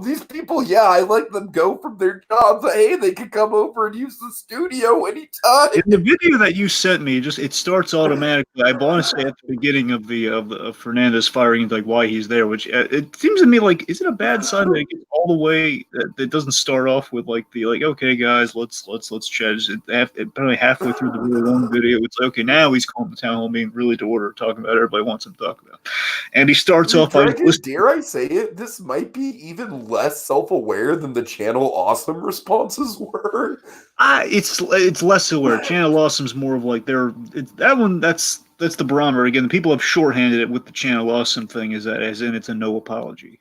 these people, I let them go from their jobs. Hey, they could come over and use the studio anytime. In the video that you sent me, it starts automatically. I want to say at the beginning of Fernandez firing, like why he's there, which it seems to me like, is it a bad sign that it gets all the way? That it doesn't start off with okay guys, let's chat. Probably halfway through the really long video, it's like, okay, now he's calling the town hall meeting really to order, talking about everybody wants him to talk about, and he starts off by. Dare I say it? This might be even less self-aware than the Channel Awesome responses were. It's less aware. Channel Awesome's more of like that's the barometer. Again, the people have shorthanded it with the Channel Awesome thing, as in it's a no apology.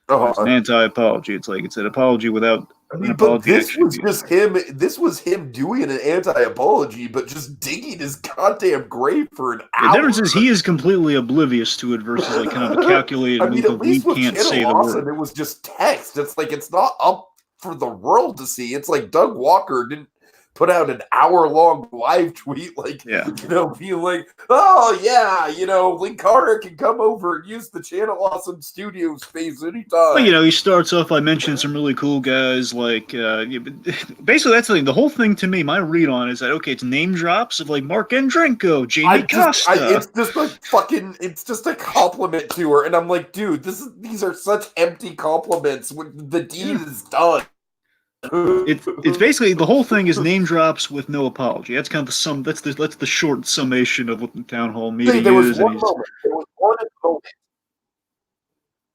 It's an anti-apology. It's like it's an apology without. But this was just him. This was him doing an anti-apology, but just digging his goddamn grave for an hour. The difference is he is completely oblivious to it versus like kind of a calculated move of we can't say the word. It was just text. It's like it's not up for the world to see. It's like Doug Walker didn't put out an hour-long live tweet, being like, oh, yeah, Linkara can come over and use the Channel Awesome studio space anytime. Well, he starts off by mentioning some really cool guys, basically that's the thing. The whole thing to me, my read on is that, okay, it's name drops of, Mark Andrenko, Jamie Costa. It's just a compliment to her, and I'm like, dude, these are such empty compliments when the deed is done. It's basically the whole thing is name drops with no apology. That's kind of that's the short summation of what the town hall meeting is.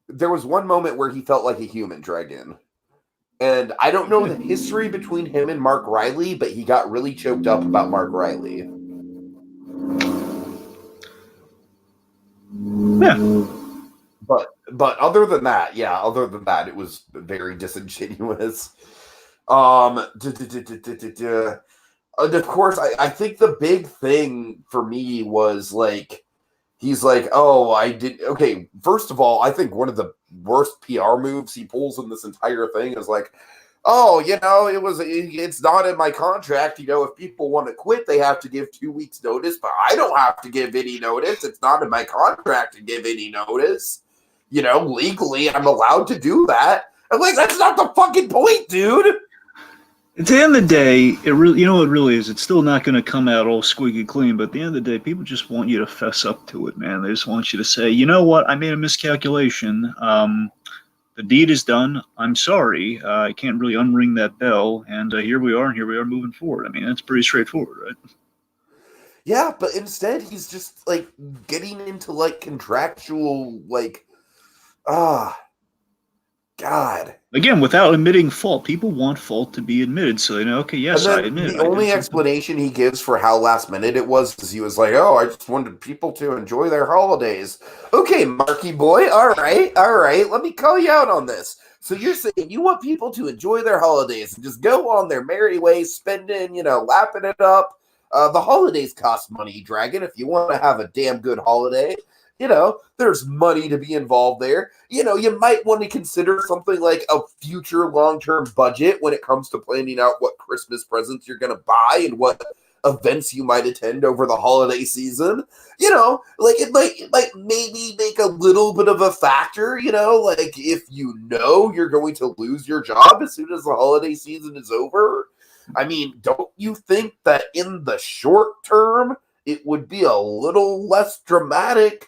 There was one moment where he felt like a human dragon. And I don't know the history between him and Mark Riley, but he got really choked up about Mark Riley. Yeah. But other than that, it was very disingenuous. And of course, I think the big thing for me was like, he's like, oh, I did. Okay, first of all, I think one of the worst PR moves he pulls in this entire thing is like, oh, it's not in my contract. If people want to quit, they have to give 2 weeks notice, but I don't have to give any notice. It's not in my contract to give any notice. Legally, I'm allowed to do that. I'm like, that's not the fucking point, dude. At the end of the day, it really is. It's still not going to come out all squeaky clean, but at the end of the day, people just want you to fess up to it, man. They just want you to say, you know what, I made a miscalculation. The deed is done. I'm sorry. I can't really unring that bell, and here we are moving forward. I mean, that's pretty straightforward, right? Yeah, but instead, he's just like getting into like contractual, like, God. Again, without admitting fault, people want fault to be admitted, so they know, okay, yes, I admit. The only explanation he gives for how last minute it was is he was like, oh, I just wanted people to enjoy their holidays. Okay, Marky boy, all right, let me call you out on this. So you're saying you want people to enjoy their holidays and just go on their merry way, spending, lapping it up. The holidays cost money, Dragon, if you want to have a damn good holiday. There's money to be involved there. You might want to consider something like a future long-term budget when it comes to planning out what Christmas presents you're going to buy and what events you might attend over the holiday season. It might maybe make a little bit of a factor, like if you're going to lose your job as soon as the holiday season is over. I mean, don't you think that in the short term, it would be a little less dramatic?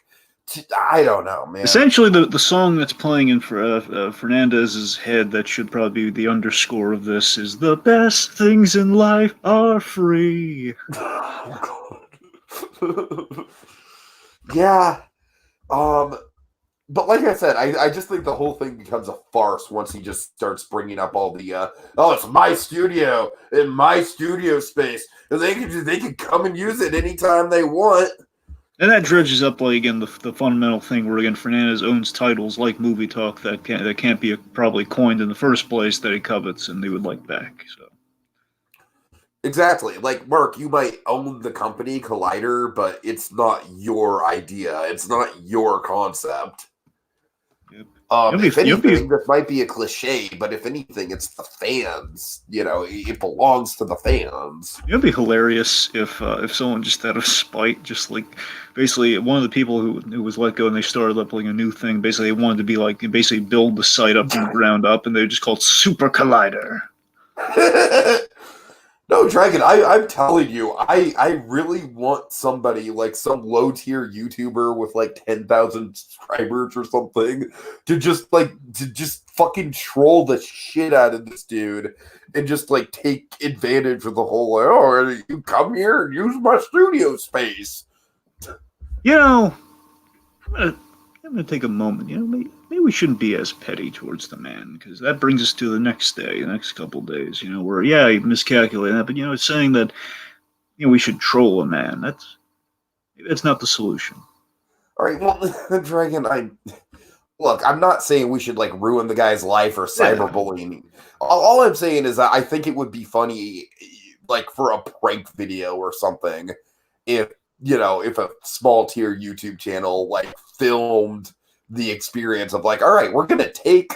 I don't know, man. Essentially, the song that's playing in Fernandez's head that should probably be the underscore of this is "The best things in life are free." Oh, God. Yeah. But like I said, I just think the whole thing becomes a farce once he just starts bringing up all the it's my studio in my studio space, and they can come and use it anytime they want. And that dredges up, like, again, the fundamental thing where, again, Fernandez owns titles like Movie Talk that can't be probably coined in the first place that he covets and they would like back. So exactly. Like, Mark, you might own the company Collider, but it's not your idea. It's not your concept. Yep. If anything, this might be a cliche, but if anything, it's the fans. It belongs to the fans. It'd be hilarious if someone just out of spite, just like basically one of the people who was let go and they started up like a new thing. Basically, they wanted to be like basically build the site up from the ground up, and they just called Super Collider. No, Dragon, I'm telling you, I really want somebody like some low tier YouTuber with like 10,000 subscribers or something to just fucking troll the shit out of this dude and just like take advantage of the whole, you come here and use my studio space. I'm gonna take a moment. Maybe we shouldn't be as petty towards the man, because that brings us to the next couple days. Where he miscalculated that, but it's saying that we should troll a man. That's not the solution. All right, well, Dragon, I'm not saying we should like ruin the guy's life or cyberbullying. Yeah. All I'm saying is that I think it would be funny, like for a prank video or something, if a small tier YouTube channel like filmed the experience of like, all right, we're gonna take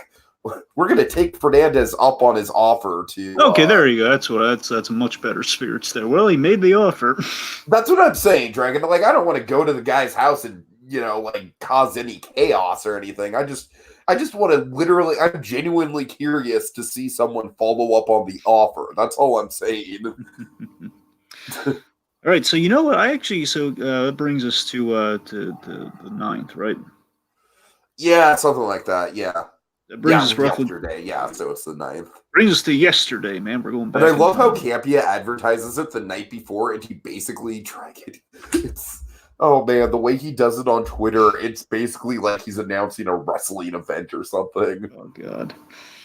Fernandez up on his offer to. Okay, there you go. That's much better spirits there. Well, he made the offer. That's what I'm saying, Dragon. Like, I don't want to go to the guy's house and like cause any chaos or anything. I just want to literally. I'm genuinely curious to see someone follow up on the offer. That's all I'm saying. All right, so what? That brings us to the 9th, right? Yeah, something like that. Yeah. That brings us roughly yesterday. Yeah, so it's the 9th. Brings us to yesterday, man. We're going back. And I love how Campia advertises it the night before, and he basically oh man, the way he does it on Twitter, it's basically like he's announcing a wrestling event or something. Oh god.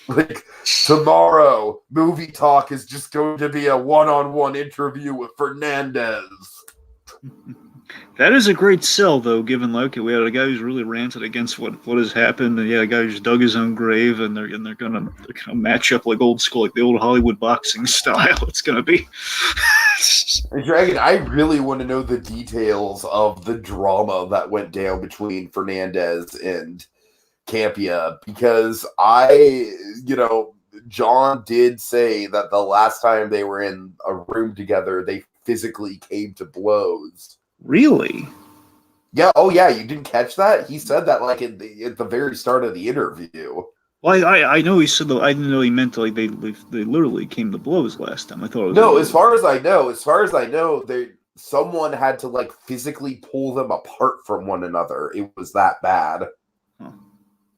Like, tomorrow, Movie Talk is just going to be a one-on-one interview with Fernandez. That is a great sell, though, given like we had a guy who's really ranted against what has happened, and a guy who's dug his own grave, and they're gonna match up like old school, like the old Hollywood boxing style. It's gonna be. Dragon, I really want to know the details of the drama that went down between Fernandez and Campia, because John did say that the last time they were in a room together, they physically came to blows. Really? Yeah. Oh, yeah. You didn't catch that? He said that like at the very start of the interview. Well, I know he said though. I didn't know he meant like they literally came to blows last time. I thought it was no. As far as I know, someone had to like physically pull them apart from one another. It was that bad. Huh.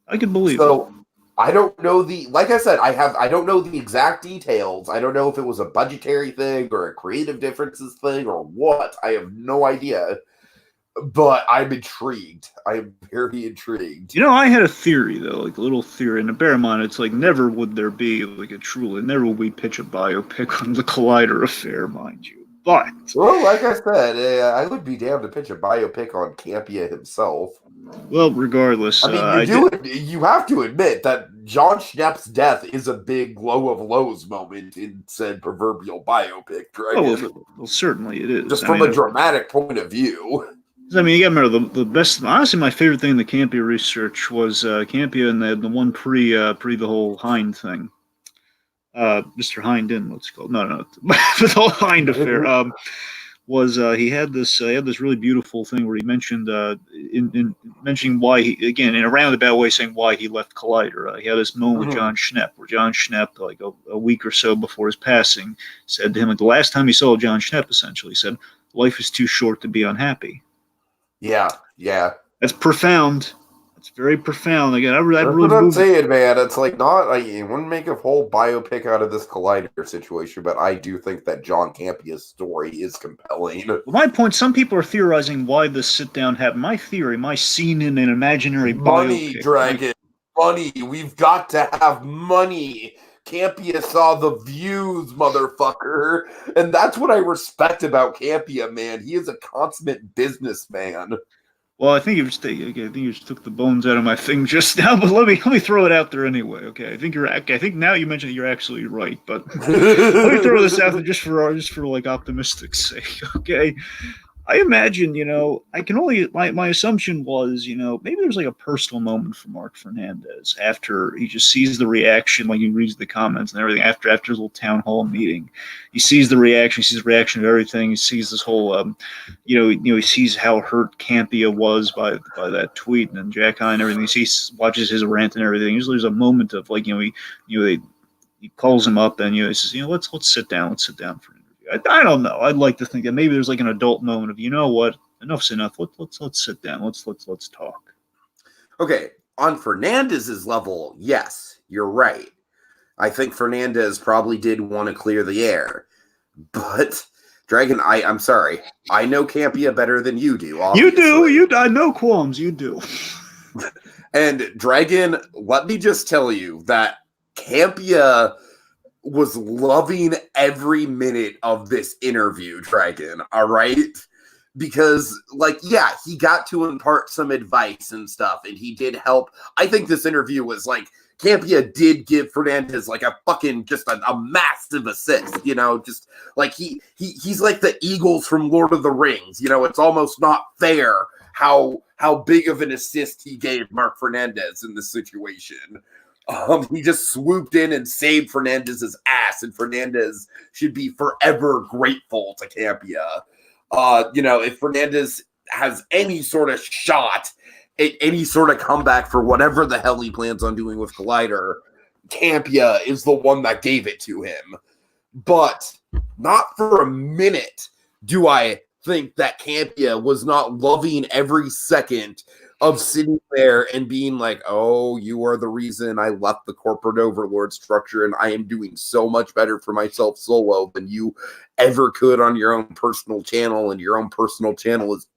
I could believe. So I don't know like I said, I don't know the exact details. I don't know if it was a budgetary thing or a creative differences thing or what. I have no idea. But I'm intrigued. I'm very intrigued. I had a theory though, like a little theory, and bear in mind, it's like never would there be never will we pitch a biopic on the Collider affair, mind you. But well, like I said, I would be damned to pitch a biopic on Campia himself. Well, regardless, I mean, you have to admit that John Schnapp's death is a big low of lows moment in said proverbial biopic. Well, certainly it is. Just from a dramatic point of view. I mean, you got to remember the best. Honestly, my favorite thing in the Campia research was Campia and the one pre the whole Hind thing. Mr. Hind in what's called no the whole Hind affair. Was he had this really beautiful thing where he mentioned in mentioning why he, again in a roundabout way, saying why he left Collider. He had this moment with John Schnepp, where John Schnepp, like a week or so before his passing, said to him, like the last time he saw John Schnepp, essentially said, "Life is too short to be unhappy." Yeah. That's profound. It's very profound. Again, that's what I'm saying, man. It's like you wouldn't make a whole biopic out of this Collider situation, but I do think that John Campia's story is compelling. Well, my point, some people are theorizing why this sit-down happened. My theory, my scene in an imaginary money, biopic. Dragon. Money. We've got to have money. Campia saw the views, motherfucker. And that's what I respect about Campia, man. He is a consummate businessman. Well, I think you just took the bones out of my thing just now, but let me throw it out there anyway. Okay, I think now you mentioned that you're absolutely right, but let me throw this out there just for like optimistic sake. Okay, I imagine, I can only, my assumption was, maybe there's like a personal moment for Mark Fernandez after he just sees the reaction, like he reads the comments and everything after his little town hall meeting. He sees the reaction, of everything. He sees this whole, he sees how hurt Campia was by that tweet and then Jack Hine and everything. He watches his rant and everything. Usually there's a moment of like, he calls him up and, he says, let's sit down for an interview. I don't know. I'd like to think that maybe there's like an adult moment of, what, enough's enough. Let's sit down. Let's talk. Okay, on Fernandez's level, yes, you're right. I think Fernandez probably did want to clear the air, but Dragon, I'm sorry. I know Campia better than you do. Obviously. You do. I know qualms. You do. And Dragon, let me just tell you that Campia was loving every minute of this interview, Dragon, all right? Because, he got to impart some advice and stuff, and he did help. I think this interview was, Campia did give Fernandez, a fucking, just a massive assist, just, he's like the Eagles from Lord of the Rings, it's almost not fair how big of an assist he gave Mark Fernandez in this situation. He just swooped in and saved Fernandez's ass, and Fernandez should be forever grateful to Campia. If Fernandez has any sort of shot at any sort of comeback for whatever the hell he plans on doing with Collider, Campia is the one that gave it to him. But not for a minute do I think that Campia was not loving every second of sitting there and being like, oh, you are the reason I left the corporate overlord structure, and I am doing so much better for myself solo than you ever could on your own personal channel, and your own personal channel is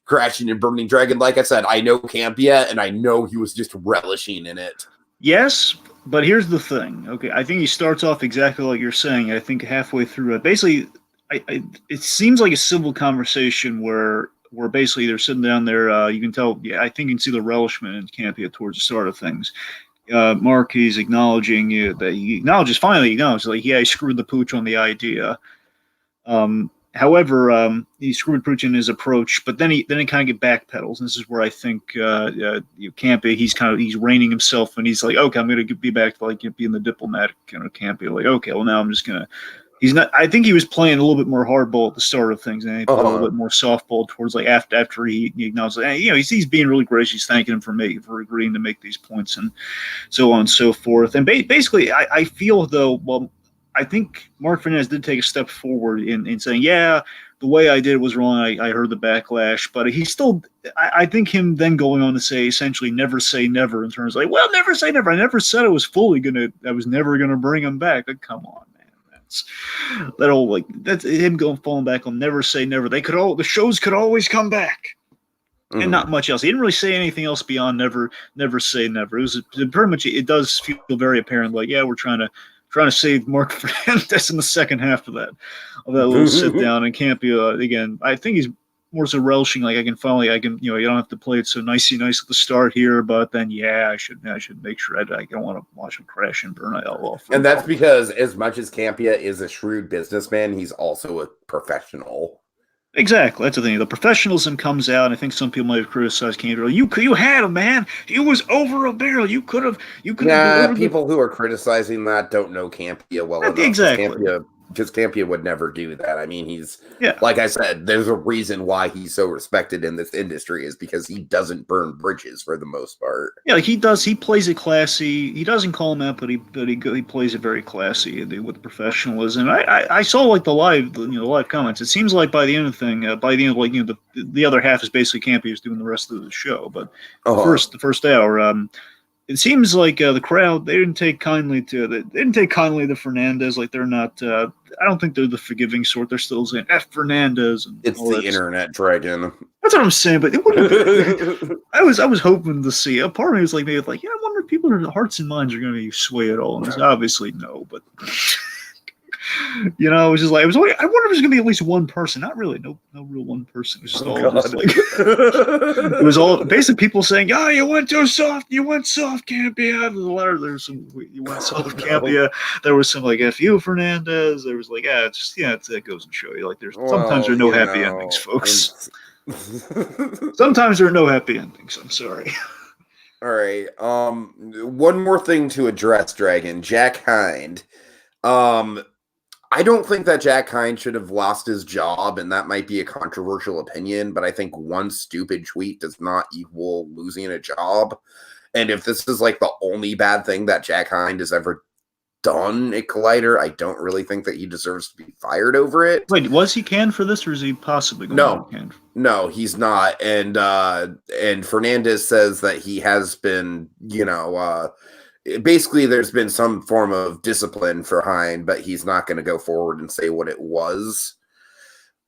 crashing and burning. Dragon, like I said, I know Campia, and I know he was just relishing in it. Yes, but here's the thing. Okay, I think he starts off exactly like you're saying. I think halfway through it, basically, it seems like a civil conversation where where basically they're sitting down there. You can tell, yeah, I think you can see the relishment in Campia towards the start of things. Mark, he's acknowledging that he finally acknowledges, like, yeah, he screwed the pooch on the idea. However, he screwed pooch in his approach, but then he kind of get backpedals. And this is where I think Campia, he's reining himself, and he's like, okay, I'm going to be back to like being the diplomatic kind of Campia. Like, okay, well now I'm just gonna. He's not. I think he was playing a little bit more hardball at the start of things, and he played a little bit more softball towards like after he acknowledged, like, hey, he's being really gracious, he's thanking him for agreeing to make these points and so on and so forth. And basically, I feel though, well, I think Mark Fernandez did take a step forward in saying, yeah, the way I did was wrong. I heard the backlash, but he still. I think him then going on to say essentially never say never in terms of like, well, never say never. I never said I was never gonna bring him back. Like, come on. That's him falling back on never say never. The shows could always come back, and not much else. He didn't really say anything else beyond never say never. It was pretty much. It does feel very apparent. Like, yeah, we're trying to save Mark Fernandez in the second half of that little sit down, and Campia again. I think he's more so relishing. Like, I can you don't have to play it so nice at the start here, but then I should make sure I don't want to watch him crash and burn all off. And that's because as much as Campia is a shrewd businessman, he's also a professional. Exactly, that's the thing. The professionalism comes out. And I think some people might have criticized Campia. You had him, man. He was over a barrel. You could have. People who are criticizing that don't know Campia well enough. Exactly. Because Campia would never do that. I mean, like I said, there's a reason why he's so respected in this industry is because he doesn't burn bridges for the most part. Yeah, like he does. He plays it classy. He doesn't call him out, but he plays it very classy with professionalism. I saw like the live comments. It seems like by the end of the thing, the other half is basically Campia's doing the rest of the show. But the first hour, it seems like the crowd, they didn't take kindly to Fernandez. Like, they're not. I don't think they're the forgiving sort. They're still saying F Fernandez. And it's the internet dragon. That's what I'm saying. But it would have. I was hoping to see. A part of me was like, maybe like, I wonder if people's hearts and minds are going to be swayed at all. And it's obviously no, but. It was just like, I wonder if there's gonna be at least one person. Not really, no real one person. It was just it was all basically people saying, "Oh, you went too soft. You went soft, Campia." There's some you went soft, Campia. There was some like F you, Fernandez. There was like, that goes and show you. Like, sometimes there are no happy endings, folks. Sometimes there are no happy endings. I'm sorry. All right. One more thing to address, Dragon. Jack Hind. I don't think that Jack Hind should have lost his job, and that might be a controversial opinion, but I think one stupid tweet does not equal losing a job. And if this is like the only bad thing that Jack Hind has ever done at Collider, I don't really think that he deserves to be fired over it. Wait, was he canned for this, or is he possibly going to be canned? No, he's not. And Fernandez says that he has been, basically, there's been some form of discipline for Hind, but he's not going to go forward and say what it was.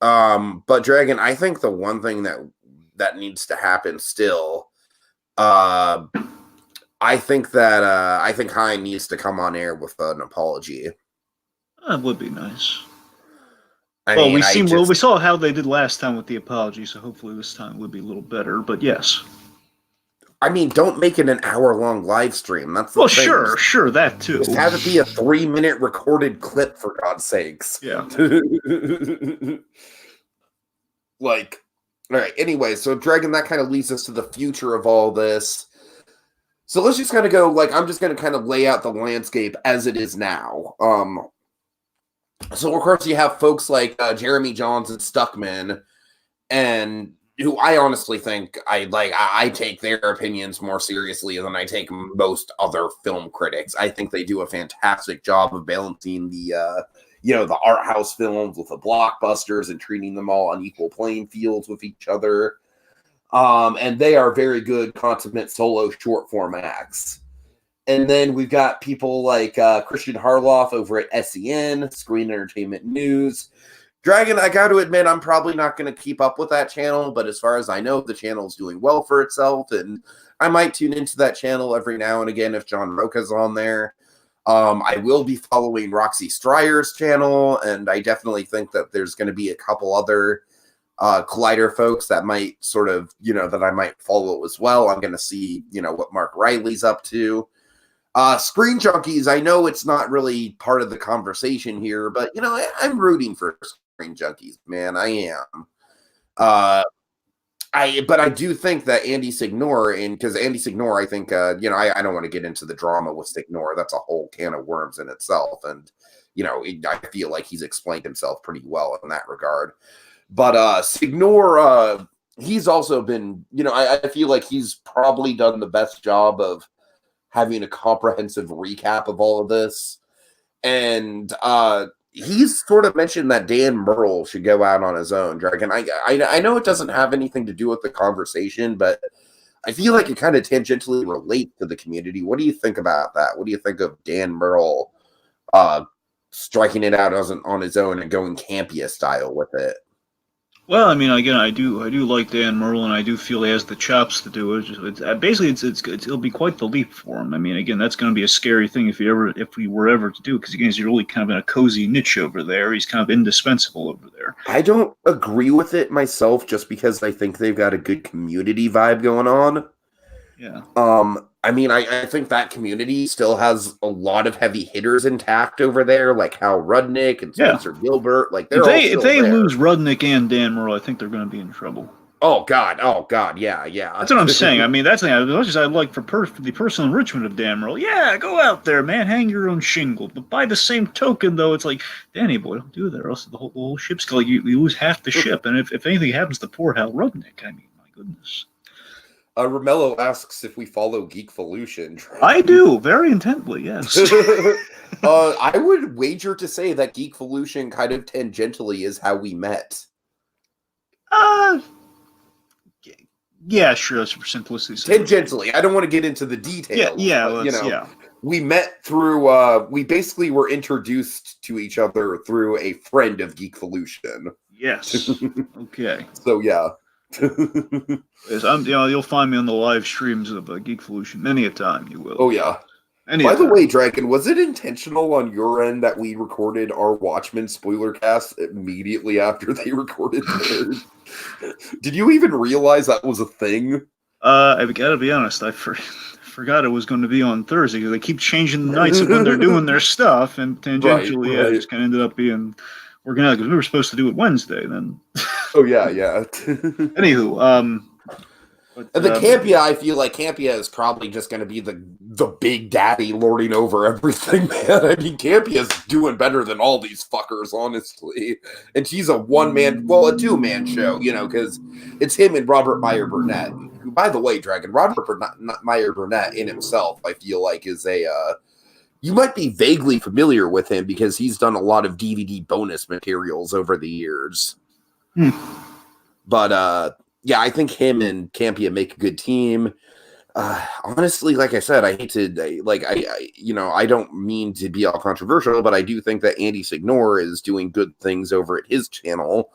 But Dragon, I think the one thing that needs to happen still, I think Hind needs to come on air with an apology. That would be nice. We saw how they did last time with the apology, so hopefully this time it would be a little better. But yes. I mean, don't make it an hour-long live stream. That's the thing. Sure, that too. Just have it be a 3-minute recorded clip, for God's sakes. Yeah. All right, anyway, so Dragon, that kind of leads us to the future of all this. So let's just kind of go, I'm just going to kind of lay out the landscape as it is now. So, of course, you have folks like Jeremy Johns and Stuckman, and who I honestly think I take their opinions more seriously than I take most other film critics. I think they do a fantastic job of balancing the art house films with the blockbusters and treating them all on equal playing fields with each other. And they are very good, consummate solo short form acts. And then we've got people like Christian Harloff over at SEN, Screen Entertainment News. Dragon, I got to admit, I'm probably not going to keep up with that channel, but as far as I know, the channel is doing well for itself, and I might tune into that channel every now and again if John Roca's on there. I will be following Roxy Streyer's channel, and I definitely think that there's going to be a couple other Collider folks that might sort of, that I might follow as well. I'm going to see, what Mark Riley's up to. Screen Junkies, I know it's not really part of the conversation here, but, I'm rooting for Screen Junkies, man. I am. But I do think that Andy Signore, because Andy Signore, I think, I don't want to get into the drama with Signore. That's a whole can of worms in itself. And, I feel like he's explained himself pretty well in that regard. But Signore, he's also been, I feel like he's probably done the best job of having a comprehensive recap of all of this. And he's sort of mentioned that Dan Murrell should go out on his own, Dragon. I know it doesn't have anything to do with the conversation, but I feel like it kind of tangentially relates to the community. What do you think about that? What do you think of Dan Murrell striking it out on his own and going Campia style with it? Well, I mean, again, I do like Dan Murrell, and I do feel he has the chops to do it. Basically, it'll be quite the leap for him. I mean, again, that's going to be a scary thing if he were ever to do it, because again, he's really kind of in a cozy niche over there. He's kind of indispensable over there. I don't agree with it myself, just because I think they've got a good community vibe going on. Yeah. I mean, I think that community still has a lot of heavy hitters intact over there, like Hal Rudnick and Spencer Gilbert. Like, if they lose Rudnick and Dan Murrell, I think they're going to be in trouble. Oh God, yeah. That's what I'm saying. I mean, that's the thing. As much as I like for the personal enrichment of Dan Murrell, yeah, go out there, man, hang your own shingle. But by the same token, though, it's like, Danny boy, don't do that, or else the whole ship's like you lose half the ship. And if anything happens to poor Hal Rudnick, I mean, my goodness. Romello asks if we follow Geekvolution. I do, very intently, yes. I would wager to say that Geekvolution kind of tangentially is how we met. Yeah, sure, that's for simplicity's sake. Tangentially. I don't want to get into the details. Yeah. We met through, we basically were introduced to each other through a friend of Geekvolution. Yes. Okay. So, yeah. Yes, you'll find me on the live streams of Geekvolution many a time. You will. Oh yeah. By the way, Dragon, was it intentional on your end that we recorded our Watchmen spoiler cast immediately after they recorded theirs? Did you even realize that was a thing? I've got to be honest. I forgot it was going to be on Thursday because they keep changing the nights of when they're doing their stuff, and tangentially, it just kind of ended up being working out because we were supposed to do it Wednesday then. Oh yeah. Anywho, and the Campia, I feel like Campia is probably just going to be the big daddy lording over everything, man. I mean, Campia's doing better than all these fuckers, honestly. And she's a two-man show, because it's him and Robert Meyer Burnett. Who, by the way, Dragon, Robert Meyer Burnett in himself, I feel like is you might be vaguely familiar with him because he's done a lot of DVD bonus materials over the years. But, yeah, I think him and Campia make a good team. Honestly, like I said, I hate to, I don't mean to be all controversial, but I do think that Andy Signore is doing good things over at his channel.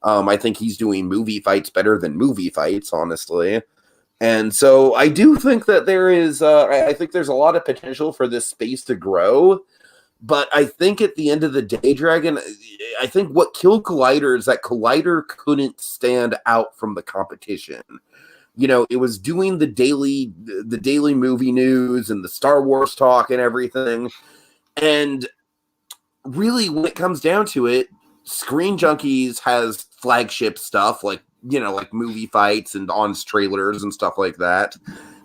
I think he's doing movie fights better than movie fights, honestly. And so I do think that there is, I think there's a lot of potential for this space to grow. But I think at the end of the day, Dragon, I think what killed Collider is that Collider couldn't stand out from the competition. It was doing the daily movie news and the Star Wars talk and everything. And really, when it comes down to it, Screen Junkies has flagship stuff like movie fights and on trailers and stuff like that.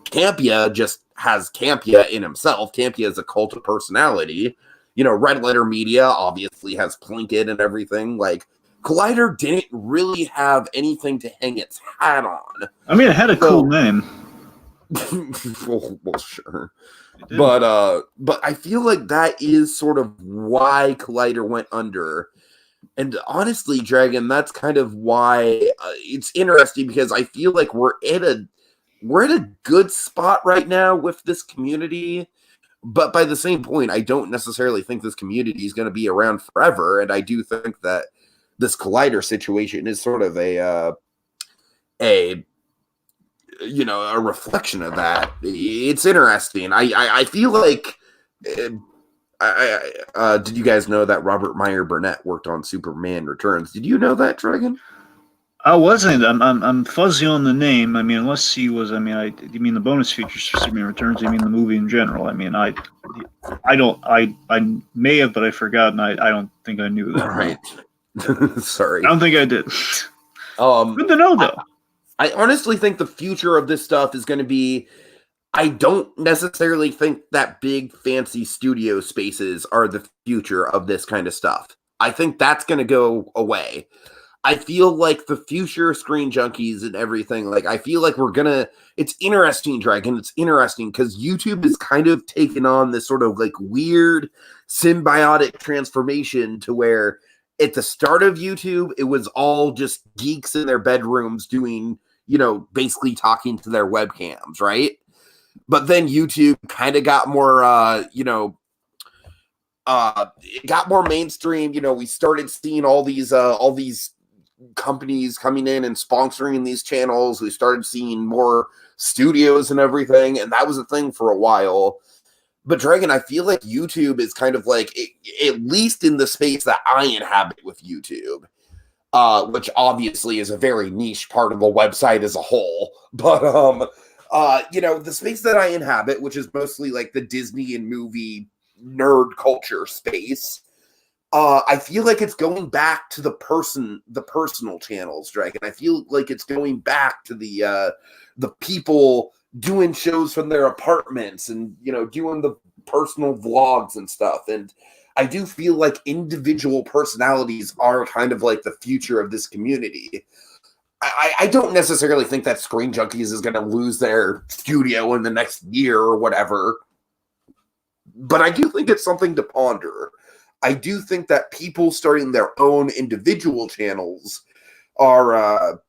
Campia just has Campia in himself. Campia is a cult of personality. Red Letter Media obviously has Plinkett and everything. Like, Collider didn't really have anything to hang its hat on. I mean, it had a cool name. well, sure. But I feel like that is sort of why Collider went under. And honestly, Dragon, that's kind of why it's interesting, because I feel like we're at a good spot right now with this community. But by the same point, I don't necessarily think this community is going to be around forever. And I do think that this Collider situation is sort of a reflection of that. It's interesting. I feel like, did you guys know that Robert Meyer Burnett worked on Superman Returns? Did you know that, Dragon? I wasn't. I'm fuzzy on the name. I mean, unless he was. I mean, you mean the bonus features for Superman Returns? You mean the movie in general? I mean, I don't. I may have, but I forgot, and I don't think I knew that. Right. Sorry. I don't think I did. Good to know, though. I honestly think the future of this stuff is going to be. I don't necessarily think that big fancy studio spaces are the future of this kind of stuff. I think that's going to go away. I feel like the future Screen Junkies and everything, like, I feel like it's interesting, Dragon. It's interesting because YouTube has kind of taken on this sort of like weird symbiotic transformation to where at the start of YouTube, it was all just geeks in their bedrooms doing, basically talking to their webcams, right? But then YouTube kind of got more, it got more mainstream. We started seeing all these companies coming in and sponsoring these channels. We started seeing more studios and everything, and that was a thing for a while. But Dragon, I feel like YouTube is kind of like, at least in the space that I inhabit with YouTube, which obviously is a very niche part of the website as a whole. But the space that I inhabit, which is mostly like the Disney and movie nerd culture space, I feel like it's going back to the personal channels, Dragon. I feel like it's going back to the people doing shows from their apartments and, doing the personal vlogs and stuff. And I do feel like individual personalities are kind of like the future of this community. I don't necessarily think that Screen Junkies is going to lose their studio in the next year or whatever, but I do think it's something to ponder. I do think that people starting their own individual channels are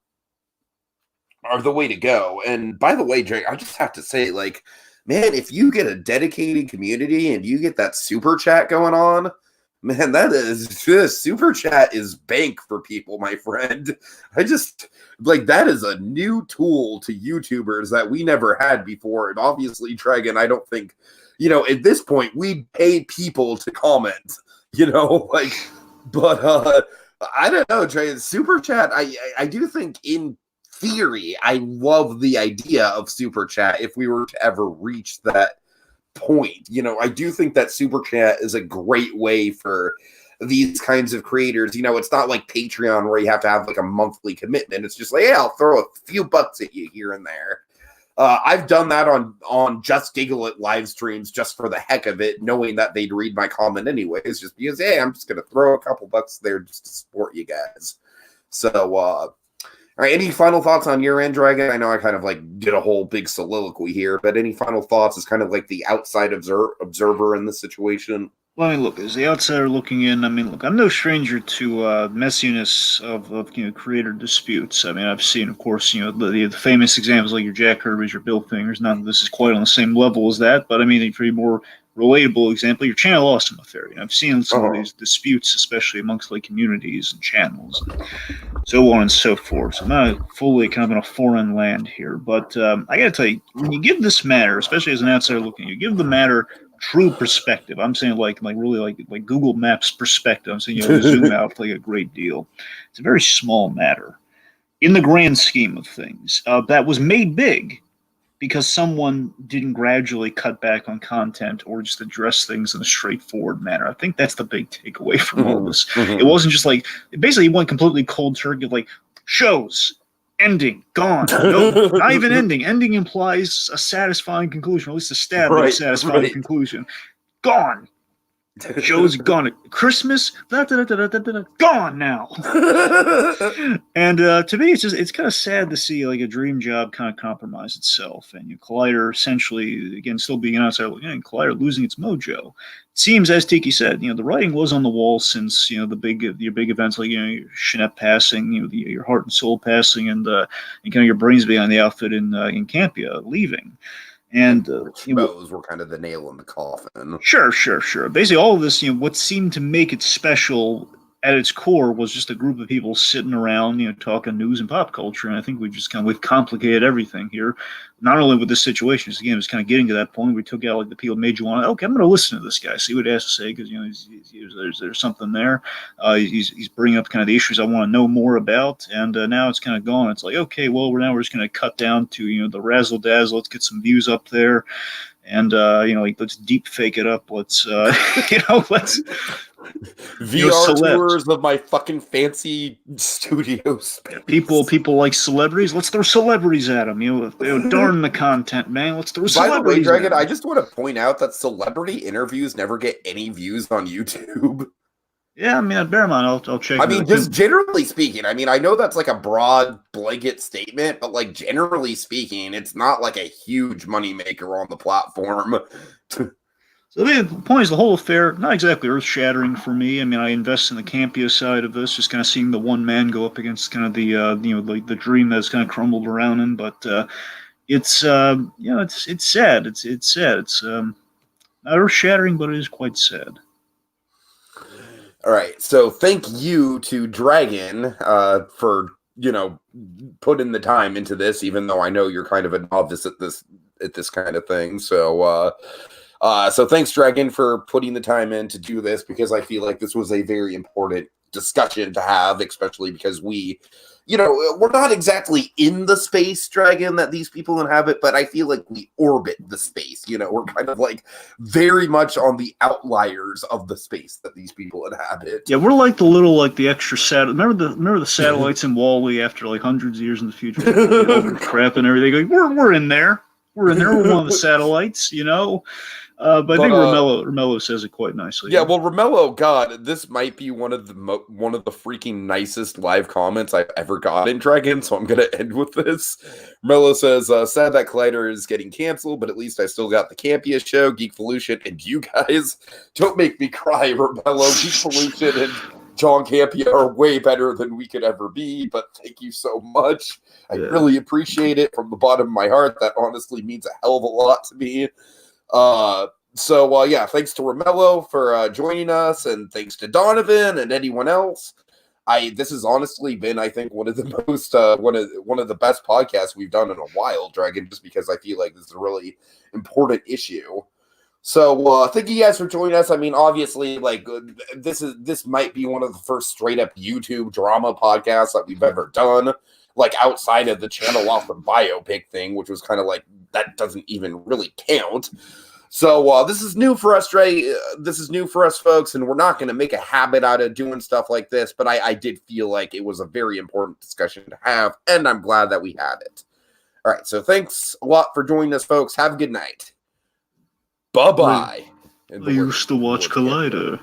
the way to go. And by the way, Drake, I just have to say, like, man, if you get a dedicated community and you get that super chat going on, man, super chat is bank for people, my friend. That is a new tool to YouTubers that we never had before. And obviously, Dragon, I don't think, at this point, we pay people to comment. But I don't know, Trey. Super chat, I do think in theory, I love the idea of super chat if we were to ever reach that point. I do think that super chat is a great way for these kinds of creators. It's not like Patreon where you have to have like a monthly commitment. It's just like, hey, I'll throw a few bucks at you here and there. I've done that on Just Giggle It live streams just for the heck of it, knowing that they'd read my comment anyways, just because, hey, I'm just going to throw a couple bucks there just to support you guys. So, all right, any final thoughts on your end, Dragon? I know I kind of like did a whole big soliloquy here, but any final thoughts as kind of like the outside observer in this situation? Well, I mean, look, as the outsider looking in, I mean, look, I'm no stranger to messiness of creator disputes. I mean, I've seen, of course, the famous examples like your Jack Kirby's, your Bill Fingers. Not that this is quite on the same level as that, but I mean, a pretty more relatable example, your Channel Awesome affair. I've seen some of these disputes, especially amongst like communities and channels, and so on and so forth. So I'm not fully kind of in a foreign land here, but I got to tell you, when you give this matter, especially as an outsider looking, you give the matter true perspective. I'm saying like really like Google Maps perspective. I'm saying zoom out like a great deal. It's a very small matter in the grand scheme of things that was made big because someone didn't gradually cut back on content or just address things in a straightforward manner. I think that's the big takeaway from all this. It wasn't just like, basically it went completely cold turkey, like shows, ending, gone. No, not even ending. Ending implies a satisfying conclusion, or at least a stab at a satisfying conclusion. Gone. Show's gone. Christmas, gone now. And to me, it's kind of sad to see like a dream job kind of compromise itself, and Collider essentially, again, still being an outsider, Collider losing its mojo. It seems, as Tiki said, the writing was on the wall since your big events like your Schnepp passing, your heart and soul passing, and kind of your brains behind the outfit in Campia leaving. And those were kind of the nail in the coffin. Sure. Basically, all of this, what seemed to make it special at its core was just a group of people sitting around, talking news and pop culture. And I think we've complicated everything here. Not only with this situation, again, it was kind of getting to that point. We took out like the people that made you want to, okay, I'm going to listen to this guy, see what he has to say, because there's something there. He's bringing up kind of the issues I want to know more about, and now it's kind of gone. It's like, okay, well, we're just going to cut down to the razzle dazzle. Let's get some views up there. And let's deep fake it up. Let's let's VR tours of my fucking fancy studio space. People like celebrities. Let's throw celebrities at them. Darn the content, man. Let's throw celebrities. By the way, Dragon, I just want to point out that celebrity interviews never get any views on YouTube. Yeah, I mean, bear in mind, I'll check. I mean, just generally speaking, I mean, I know that's like a broad blanket statement, but like generally speaking, it's not like a huge moneymaker on the platform. So the point is, the whole affair, not exactly earth-shattering for me. I mean, I invest in the Campia side of this, just kind of seeing the one man go up against kind of the the dream that's kind of crumbled around him. But it's sad. It's sad. It's not earth-shattering, but it is quite sad. All right, so thank you to Dragon for putting the time into this, even though I know you're kind of a novice at this kind of thing. So thanks, Dragon, for putting the time in to do this, because I feel like this was a very important discussion to have, especially because we're not exactly in the space, Dragon, that these people inhabit, but I feel like we orbit the space. We're kind of like very much on the outliers of the space that these people inhabit. Yeah, we're like the extra satellite. Remember the satellites in WALL-E after like hundreds of years in the future, crap and everything. We're in there. We're one of the satellites, But I think Romello says it quite nicely. Yeah, well, Romello, God, this might be one of the freaking nicest live comments I've ever got in Dragon, so I'm going to end with this. Romello says, sad that Collider is getting canceled, but at least I still got the Campia show, Geekvolution, and you guys. Don't make me cry, Romello. Geekvolution and John Campia are way better than we could ever be, but thank you so much. I really appreciate it from the bottom of my heart. That honestly means a hell of a lot to me. Thanks to Romello for joining us, and thanks to Donovan and anyone else. This has honestly been, I think, one of the most one of the best podcasts we've done in a while, Dragon, just because I feel like this is a really important issue. So thank you guys for joining us. I mean, obviously, like this might be one of the first straight up YouTube drama podcasts that we've ever done, like outside of the channel off the biopic thing, which was kind of like, that doesn't even really count. So this is new for us, Dre. This is new for us, folks, and we're not going to make a habit out of doing stuff like this, but I did feel like it was a very important discussion to have, and I'm glad that we had it. All right, so thanks a lot for joining us, folks. Have a good night. Bye-bye. I used to watch Collider.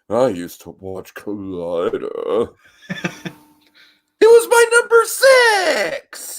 I used to watch Collider. It was my number 6!